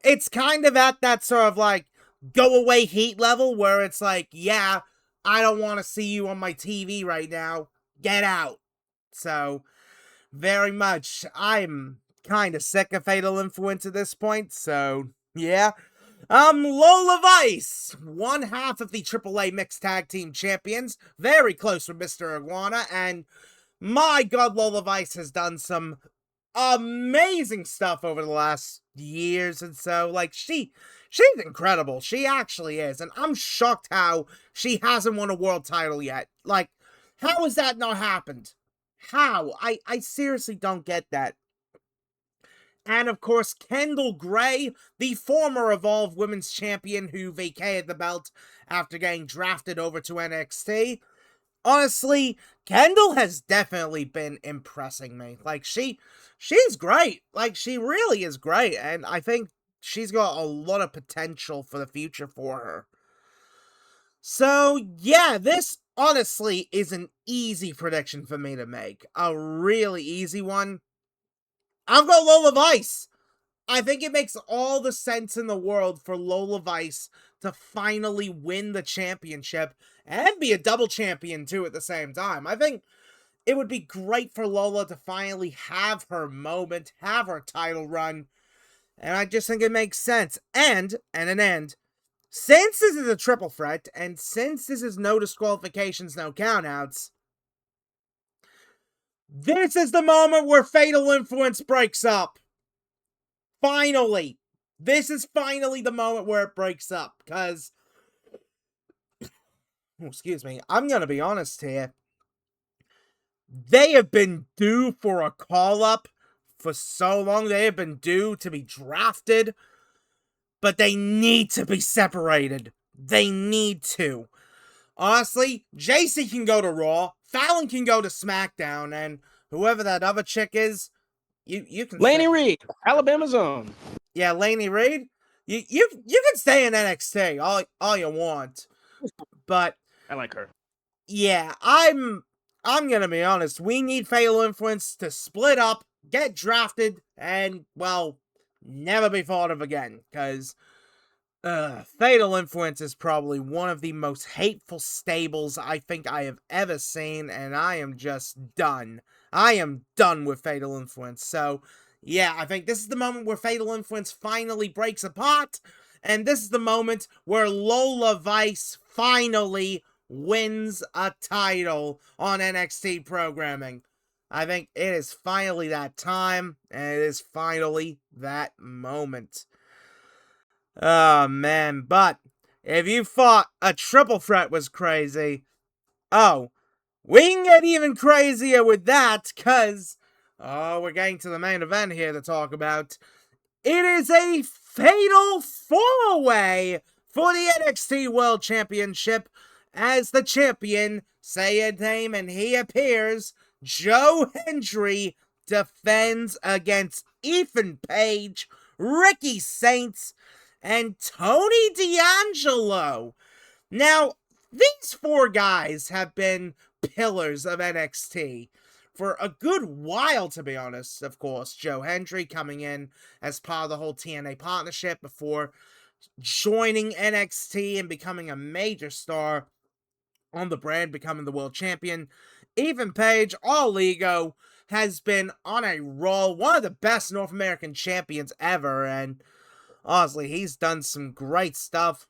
[SPEAKER 1] it's kind of at that sort of, like, go away heat level where it's like, yeah, I don't want to see you on my TV right now. Get out. So, very much, I'm kind of sick of Fatal Influence at this point, so, yeah. Lola Vice, one half of the AAA Mixed Tag Team Champions, very close with Mr. Iguana, and my god, Lola Vice has done some amazing stuff over the last years and so. Like, she's incredible. She actually is, and I'm shocked how she hasn't won a world title yet. Like, how has that not happened? How? I seriously don't get that. And of course, Kendall Gray, the former Evolve Women's Champion who vacated the belt after getting drafted over to NXT. Honestly, Kendall has definitely been impressing me. Like, she's great. Like, she really is great. And I think she's got a lot of potential for the future for her. So, yeah, this honestly is an easy prediction for me to make. A really easy one. I've got Lola Vice. I think it makes all the sense in the world for Lola Vice to finally win the championship and be a double champion too at the same time. I think it would be great for Lola to finally have her moment, have her title run, and I just think it makes sense. And an end. Since this is a triple threat, and since this is no disqualifications, no countouts, this is the moment where Fatal Influence breaks up. Finally. This is finally the moment where it breaks up, because, excuse me, I'm gonna be honest here. They have been due for a call-up for so long. They have been due to be drafted, but they need to be separated. They need to. Honestly, JC can go to Raw, Fallon can go to SmackDown, and whoever that other chick is, you can...
[SPEAKER 2] Laney Reed, Alabama's own.
[SPEAKER 1] Yeah, Laney Reed. You can stay in NXT all you want, but
[SPEAKER 2] I like her.
[SPEAKER 1] yeah, I'm gonna be honest. We need Fatal Influence to split up, get drafted, and well, never be thought of again. Because Fatal Influence is probably one of the most hateful stables I think I have ever seen, and I am just done. I am done with Fatal Influence. So, yeah, I think this is the moment where Fatal Influence finally breaks apart. And this is the moment where Lola Vice finally wins a title on NXT programming. I think it is finally that time, and it is finally that moment. Oh, man, but if you thought a triple threat was crazy, oh, we can get even crazier with that, because, oh, we're getting to the main event here to talk about. It is a fatal four-way for the NXT World Championship, as the champion, say a name and he appears, Joe Hendry defends against Ethan Page, Ricky Saints, and Tony D'Angelo. Now, these four guys have been pillars of NXT for a good while, to be honest. Of course, Joe Hendry coming in as part of the whole TNA partnership before joining NXT and becoming a major star on the brand, becoming the world champion. Ethan Page, all ego, has been on a roll, one of the best North American champions ever, and honestly, he's done some great stuff.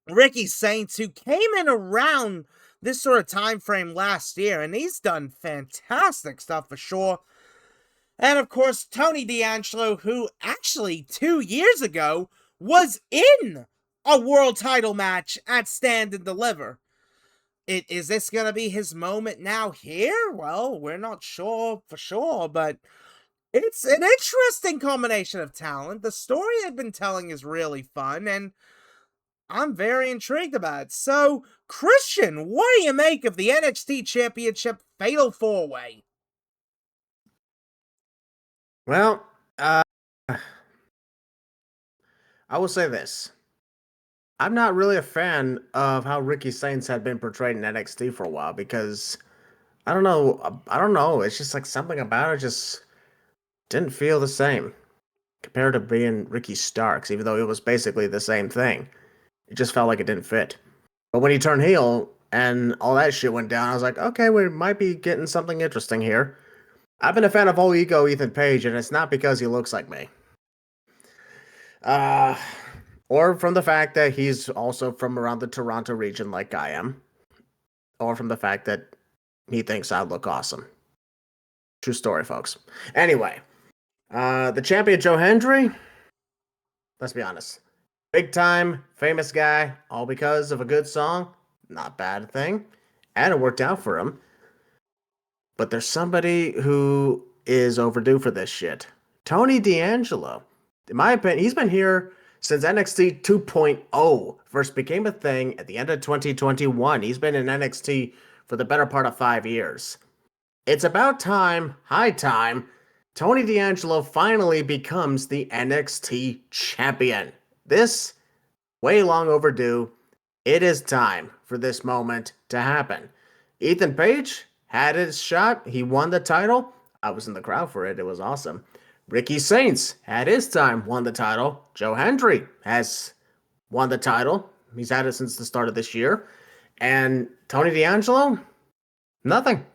[SPEAKER 1] Ricky Saints, who came in around this sort of time frame last year, and he's done fantastic stuff for sure. And of course, Tony D'Angelo, who actually 2 years ago was in a world title match at Stand and Deliver. Is this going to be his moment now here? Well, we're not sure for sure, but it's an interesting combination of talent. The story they've been telling is really fun, and I'm very intrigued about it. So, Christian, what do you make of the NXT Championship Fatal 4-Way?
[SPEAKER 5] Well, I will say this. I'm not really a fan of how Ricky Saints had been portrayed in NXT for a while because I don't know. It's just like something about it just didn't feel the same compared to being Ricky Starks, even though it was basically the same thing. It just felt like it didn't fit. But when he turned heel and all that shit went down, I was like, okay, we might be getting something interesting here. I've been a fan of Whole Ego Ethan Page, and it's not because he looks like me. Or from the fact that he's also from around the Toronto region like I am. Or from the fact that he thinks I look awesome. True story, folks. Anyway, the champion Joe Hendry, let's be honest. Big time, famous guy, all because of a good song. Not bad thing. And it worked out for him. But there's somebody who is overdue for this shit. Tony D'Angelo. In my opinion, he's been here since NXT 2.0 first became a thing at the end of 2021. He's been in NXT for the better part of 5 years. It's about time, high time, Tony D'Angelo finally becomes the NXT champion. This, way long overdue. It is time for this moment to happen. Ethan Page had his shot. He won the title. I was in the crowd for it. It was awesome. Ricky Saints had his time, won the title. Joe Hendry has won the title. He's had it since the start of this year. And Tony D'Angelo, nothing.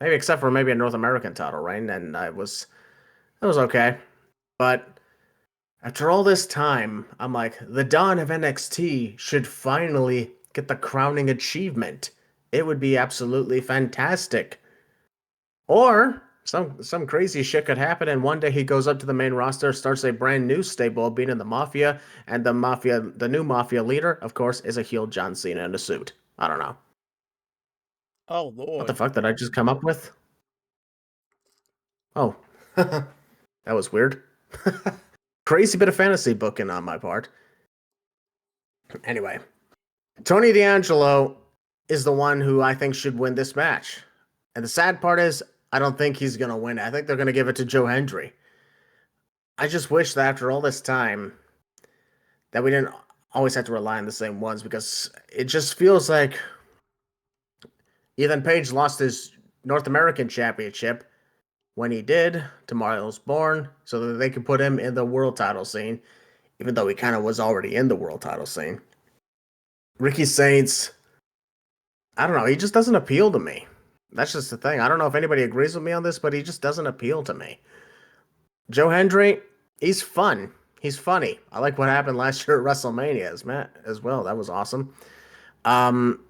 [SPEAKER 5] Maybe except for maybe a North American title, right? And it was okay. But after all this time, I'm like, the dawn of NXT should finally get the crowning achievement. It would be absolutely fantastic. Or some crazy shit could happen, and one day he goes up to the main roster, starts a brand new stable, being in the Mafia, and the new Mafia leader, of course, is a heel John Cena in a suit. I don't know.
[SPEAKER 1] Oh, Lord.
[SPEAKER 5] What the fuck did I just come up with? Oh, that was weird. Crazy bit of fantasy booking on my part. Anyway, Tony D'Angelo is the one who I think should win this match. And the sad part is, I don't think he's going to win. I think they're going to give it to Joe Hendry. I just wish that after all this time, that we didn't always have to rely on the same ones, because it just feels like Ethan Page lost his North American Championship when he did to Mario's Born, so that they could put him in the world title scene, even though he kind of was already in the world title scene. Ricky Saints, I don't know, he just doesn't appeal to me. That's just the thing. I don't know if anybody agrees with me on this, but he just doesn't appeal to me. Joe Hendry, he's fun. He's funny. I like what happened last year at WrestleMania as well. That was awesome. Um,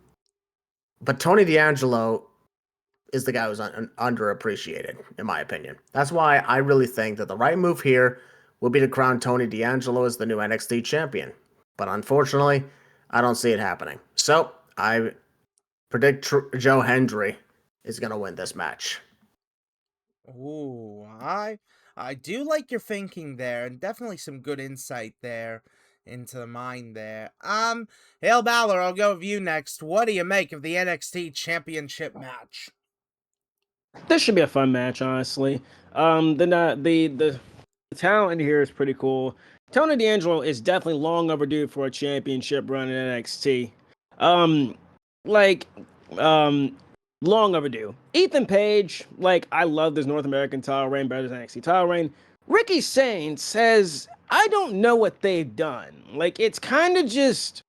[SPEAKER 5] but Tony D'Angelo is the guy who's underappreciated, in my opinion. That's why I really think that the right move here would be to crown Tony D'Angelo as the new NXT champion. But unfortunately, I don't see it happening. So I predict Joe Hendry is going to win this match.
[SPEAKER 1] Ooh, I do like your thinking there, and definitely some good insight there into the mind there. HeelBalor, I'll go with you next. What do you make of the NXT Championship match?
[SPEAKER 2] This should be a fun match, honestly. The talent in here is pretty cool. Tony D'Angelo is definitely long overdue for a championship run in NXT. Um, like, um, long overdue. Ethan Page, like, I love this North American title reign better than NXT title reign. Ricky Sainz says, I don't know what they've done. Like, it's kind of just,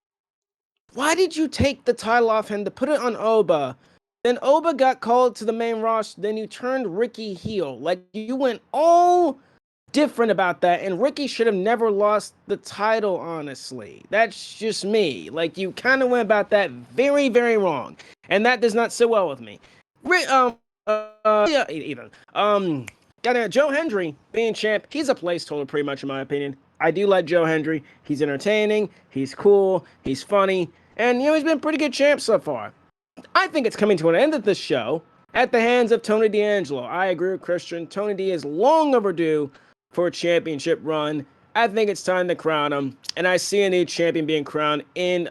[SPEAKER 2] why did you take the title off him to put it on Oba? Then Oba got called to the main roster. Then you turned Ricky heel. Like, you went all different about that, and Ricky should have never lost the title, honestly. That's just me. Like, you kind of went about that very, very wrong, and that does not sit well with me. Yeah, even. Got Joe Hendry being champ. He's a placeholder, pretty much, in my opinion. I do like Joe Hendry. He's entertaining. He's cool. He's funny, and he's been a pretty good champ so far. I think it's coming to an end of this show at the hands of Tony D'Angelo. I agree with Christian. Tony D is long overdue for a championship run. I think it's time to crown him, and I see a new champion being crowned in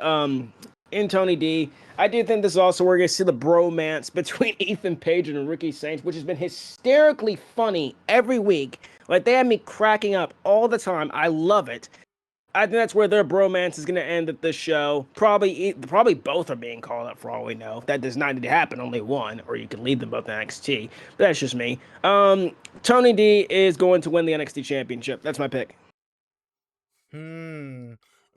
[SPEAKER 2] Tony D. I do think this is also where you're going to see the bromance between Ethan Page and Ricky Sainz, which has been hysterically funny every week. Like, they have me cracking up all the time. I love it. I think that's where their bromance is going to end at this show. Probably both are being called up for all we know. That does not need to happen. Only one, or you can leave them both in NXT. But that's just me. Tony D is going to win the NXT Championship. That's my pick.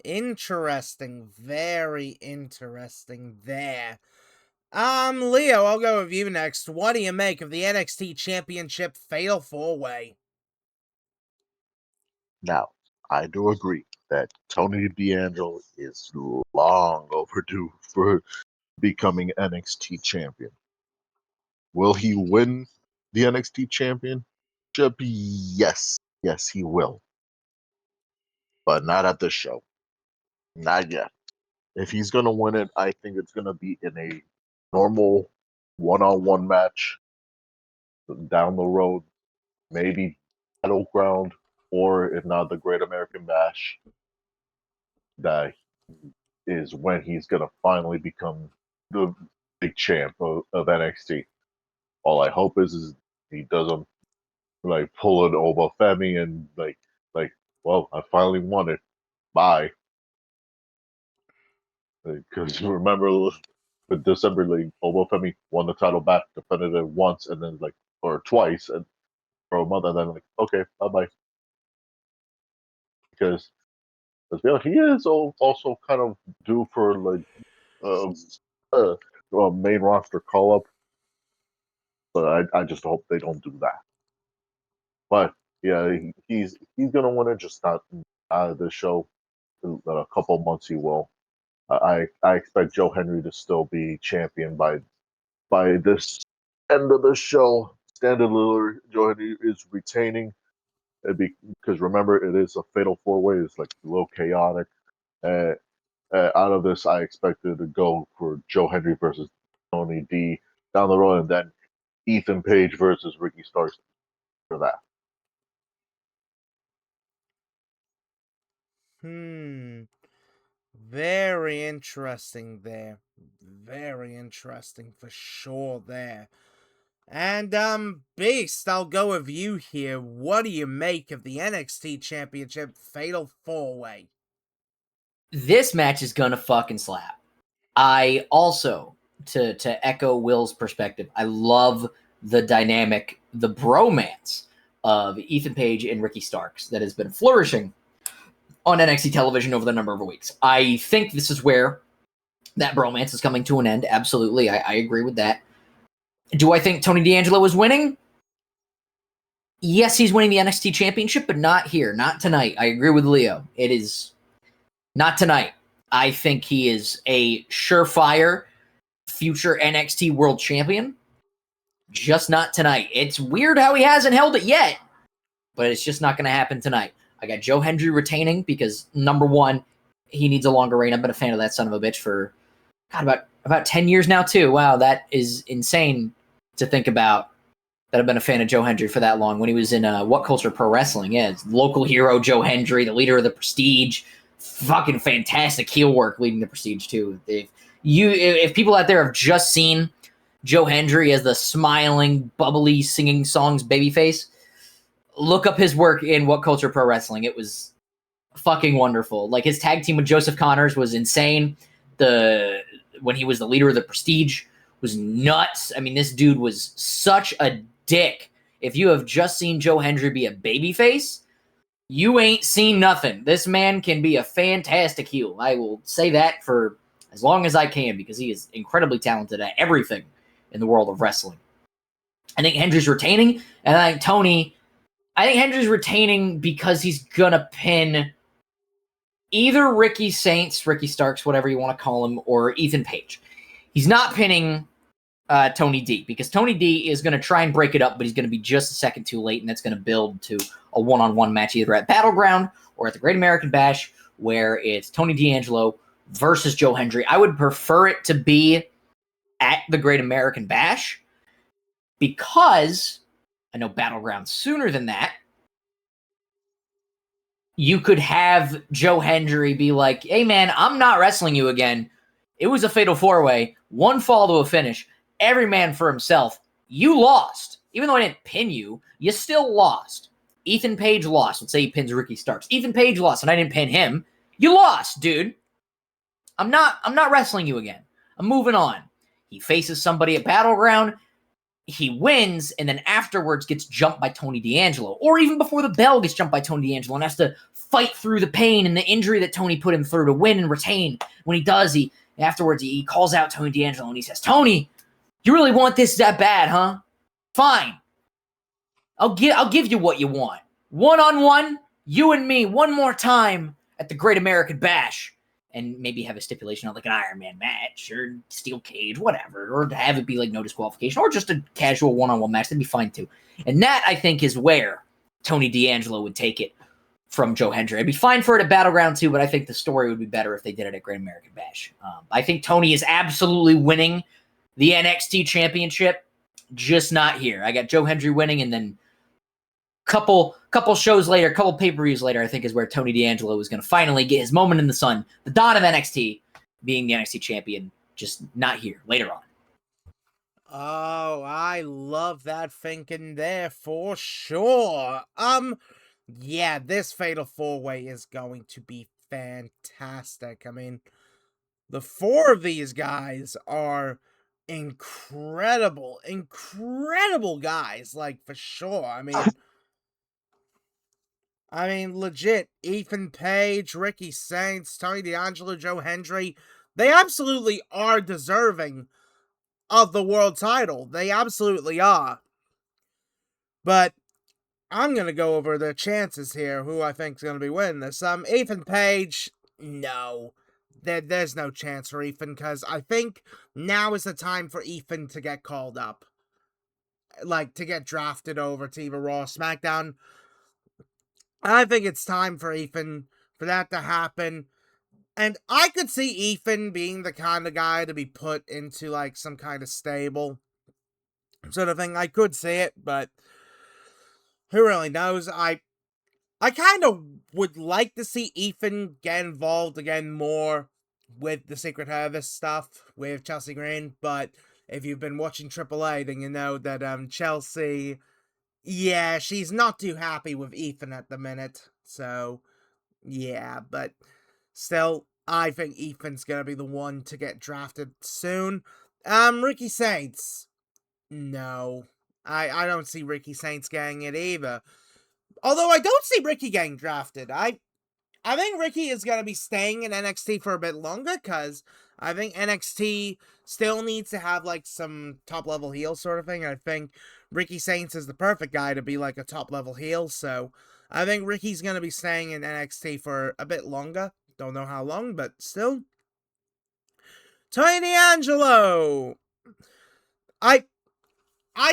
[SPEAKER 1] Interesting. Very interesting there. Leo, I'll go with you next. What do you make of the NXT Championship Fatal 4-Way?
[SPEAKER 4] Now, I do agree that Tony D'Angelo is long overdue for becoming NXT champion. Will he win the NXT championship? Yes. Yes, he will. But not at this show. Not yet. If he's going to win it, I think it's going to be in a normal one-on-one match down the road, maybe Battleground, or if not, the Great American Bash. That is when he's going to finally become the big champ of NXT. All I hope is he doesn't like pull an Oba Femi and well, I finally won it. Bye. Because you remember with December League, Oba Femi won the title back, defended it once and then or twice and for a month and then okay, bye bye. Because he is also kind of due for uh, main roster call up, but I just hope they don't do that. But yeah, he's gonna win it, just not out of the show. In a couple months, he will. I expect Joe Henry to still be champion by this end of the show. Stand and Deliver, Joe Henry is retaining. Because remember, it is a fatal 4-way. It's like a little chaotic. Out of this, I expected to go for Joe Henry versus Tony D down the road, and then Ethan Page versus Ricky Starks for that.
[SPEAKER 1] Very interesting there. Very interesting for sure there. And, Beast, I'll go with you here. What do you make of the NXT Championship Fatal 4-Way?
[SPEAKER 3] This match is gonna fucking slap. I also, to echo Will's perspective, I love the dynamic, the bromance of Ethan Page and Ricky Starks that has been flourishing on NXT television over the number of weeks. I think this is where that bromance is coming to an end. Absolutely. I agree with that. Do I think Tony D'Angelo is winning? Yes, he's winning the NXT Championship, but not here, not tonight. I agree with Leo. It is not tonight. I think he is a surefire future NXT World Champion, just not tonight. It's weird how he hasn't held it yet, but it's just not going to happen tonight. I got Joe Hendry retaining because, number one, he needs a longer reign. I've been a fan of that son of a bitch for, God, about 10 years now, too. Wow, that is insane to think about, that I've been a fan of Joe Hendry for that long. When he was in What Culture Pro Wrestling, yeah, it's local hero Joe Hendry, the leader of the Prestige. Fucking fantastic heel work leading the Prestige, too. If people out there have just seen Joe Hendry as the smiling, bubbly, singing songs babyface, look up his work in What Culture Pro Wrestling. It was fucking wonderful. Like, his tag team with Joseph Connors was insane. When he was the leader of the Prestige was nuts. I mean, this dude was such a dick. If you have just seen Joe Hendry be a babyface, you ain't seen nothing. This man can be a fantastic heel. I will say that for as long as I can, because he is incredibly talented at everything in the world of wrestling. I think Hendry's retaining, and I think Hendry's retaining because he's gonna pin either Ricky Saints, Ricky Starks, whatever you want to call him, or Ethan Page. He's not pinning Tony D, because Tony D is going to try and break it up, but he's going to be just a second too late, and that's going to build to a one-on-one match either at Battleground or at the Great American Bash, where it's Tony D'Angelo versus Joe Hendry. I would prefer it to be at the Great American Bash, because I know Battleground sooner than that. You could have Joe Hendry be like, hey man, I'm not wrestling you again. It was a fatal four-way, one fall to a finish, every man for himself. You lost. Even though I didn't pin you, you still lost. Ethan Page lost. Let's say he pins Ricky Starks. Ethan Page lost, and I didn't pin him. You lost, dude. I'm not wrestling you again. I'm moving on. He faces somebody at Battleground. He wins, and then afterwards gets jumped by Tony D'Angelo. Or even before the bell gets jumped by Tony D'Angelo and has to fight through the pain and the injury that Tony put him through to win and retain. When he does, afterwards he calls out Tony D'Angelo and he says, Tony, you really want this that bad, huh? Fine. I'll give you what you want. One-on-one, you and me, one more time at the Great American Bash. And maybe have a stipulation on like an Iron Man match or steel cage, whatever. Or to have it be like no disqualification or just a casual one-on-one match. That'd be fine too. And that, I think, is where Tony D'Angelo would take it from Joe Hendry. I'd be fine for it at Battleground too, but I think the story would be better if they did it at Great American Bash. I think Tony is absolutely winning the NXT Championship, just not here. I got Joe Hendry winning, and then couple shows later, couple pay-per-views later, I think is where Tony D'Angelo is going to finally get his moment in the sun. The dawn of NXT, being the NXT champion, just not here. Later on.
[SPEAKER 1] Oh, I love that thinking there for sure. Yeah, this Fatal 4-Way is going to be fantastic. I mean, the four of these guys are incredible guys, like, for sure. I mean, legit, Ethan Page, Ricky Saints, Tony D'Angelo, Joe Hendry, they absolutely are deserving of the world title. They absolutely are. But I'm going to go over the chances here, who I think is going to be winning this. Ethan Page, no. There's no chance for Ethan, because I think now is the time for Ethan to get called up. Like, to get drafted over to either Raw or SmackDown. I think it's time for Ethan, for that to happen. And I could see Ethan being the kind of guy to be put into, like, some kind of stable sort of thing. I could see it, but who really knows? I kind of would like to see Ethan get involved again more with the Secret Service stuff with Chelsea Green, but if you've been watching AAA, then you know that Chelsea, yeah, she's not too happy with Ethan at the minute. So, yeah, but still, I think Ethan's gonna be the one to get drafted soon. Ricky Saints, no. I don't see Ricky Saints getting it either. Although I don't see Ricky getting drafted. I I think Ricky is going to be staying in NXT for a bit longer because I think NXT still needs to have like some top level heel sort of thing. I think Ricky Saints is the perfect guy to be like a top level heel. So I think Ricky's going to be staying in NXT for a bit longer. Don't know how long, but still. Tony D'Angelo. I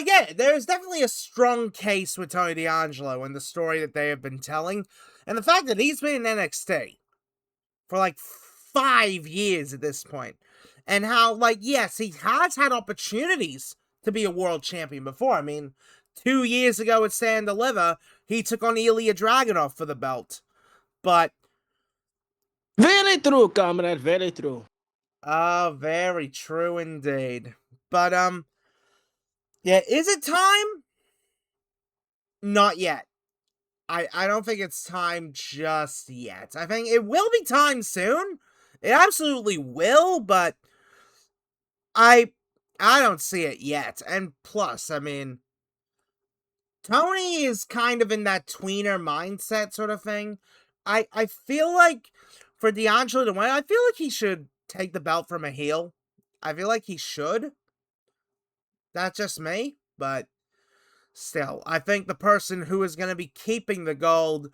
[SPEAKER 1] get it. There's definitely a strong case with Tony D'Angelo and the story that they have been telling. And the fact that he's been in NXT for like 5 years at this point. And how, like, yes, he has had opportunities to be a world champion before. I mean, 2 years ago at Stand and Deliver, he took on Ilya Dragunov for the belt. But...
[SPEAKER 2] Very true, comrade, very true.
[SPEAKER 1] very true indeed. But, yeah, is it time? Not yet. I don't think it's time just yet. I think it will be time soon. It absolutely will, but I don't see it yet. And plus, I mean, Tony is kind of in that tweener mindset sort of thing. I feel like for D'Angelo to win, I feel like he should take the belt from a heel. I feel like he should. That's just me, but still, I think the person who is going to be keeping the gold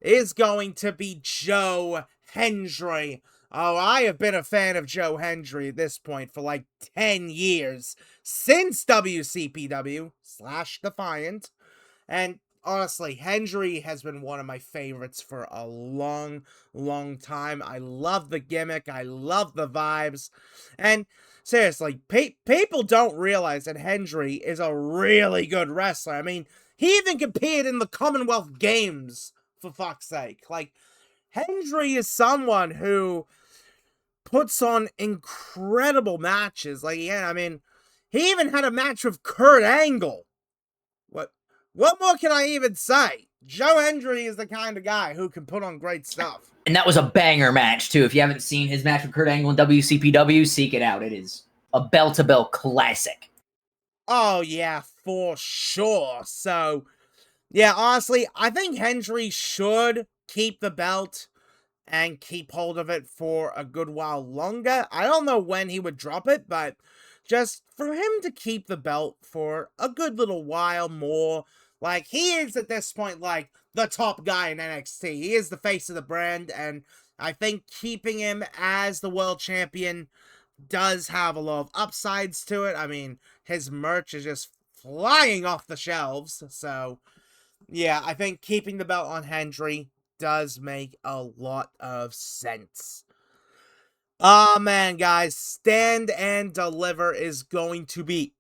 [SPEAKER 1] is going to be Joe Hendry. Oh, I have been a fan of Joe Hendry at this point for like 10 years, since WCPW/Defiant. And honestly, Hendry has been one of my favorites for a long, long time. I love the gimmick. I love the vibes. And seriously, people don't realize that Hendry is a really good wrestler. I mean, he even competed in the Commonwealth Games, for fuck's sake. Like, Hendry is someone who puts on incredible matches. Like, yeah, I mean, he even had a match with Kurt Angle. What more can I even say? Joe Hendry is the kind of guy who can put on great stuff.
[SPEAKER 3] And that was a banger match, too. If you haven't seen his match with Kurt Angle in WCPW, seek it out. It is a bell-to-bell classic.
[SPEAKER 1] Oh, yeah, for sure. So, yeah, honestly, I think Hendry should keep the belt and keep hold of it for a good while longer. I don't know when he would drop it, but just for him to keep the belt for a good little while more. Like, he is at this point, like, the top guy in NXT. He is the face of the brand, and I think keeping him as the world champion does have a lot of upsides to it. I mean, his merch is just flying off the shelves, so yeah, I think keeping the belt on Hendry does make a lot of sense. Oh man, guys, Stand and Deliver is going to be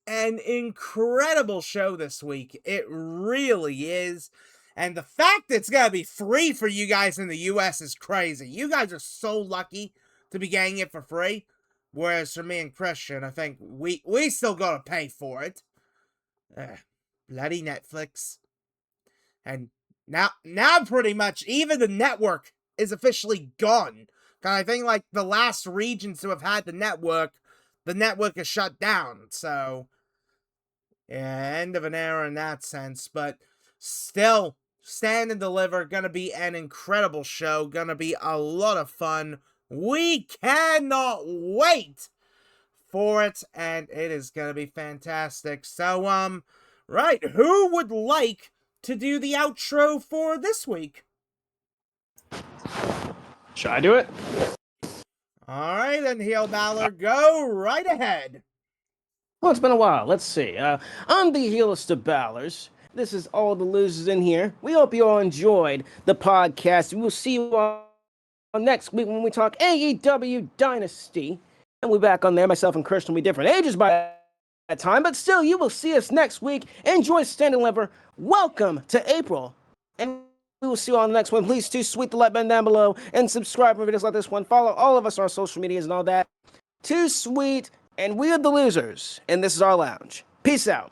[SPEAKER 1] an incredible show this week. It really is. And the fact that it's going to be free for you guys in the US is crazy. You guys are so lucky to be getting it for free. Whereas for me and Christian, I think we still got to pay for it. Bloody Netflix. And now pretty much even the network is officially gone. Cause I think like the last regions to have had the network is shut down. So yeah, end of an era in that sense. But still, Stand and Deliver, gonna be an incredible show. Gonna be a lot of fun. We cannot wait for it, and it is gonna be fantastic. So right, who would like to do the outro for this week?
[SPEAKER 2] Should I do it?
[SPEAKER 1] Alright then, HeelBalor, go right ahead.
[SPEAKER 2] Well, it's been a while. Let's see. I'm the heelest of Balors. This is all the losers in here. We hope you all enjoyed the podcast. We will see you all next week when we talk AEW Dynasty. And we'll be back on there. Myself and Christian will be different ages by that time. But still, you will see us next week. Enjoy Stand and Deliver. Welcome to April. And we will see you on the next one. Please do sweet the like button down below and subscribe for videos like this one. Follow all of us on our social medias and all that. Too sweet. And we are the losers. And this is our lounge. Peace out.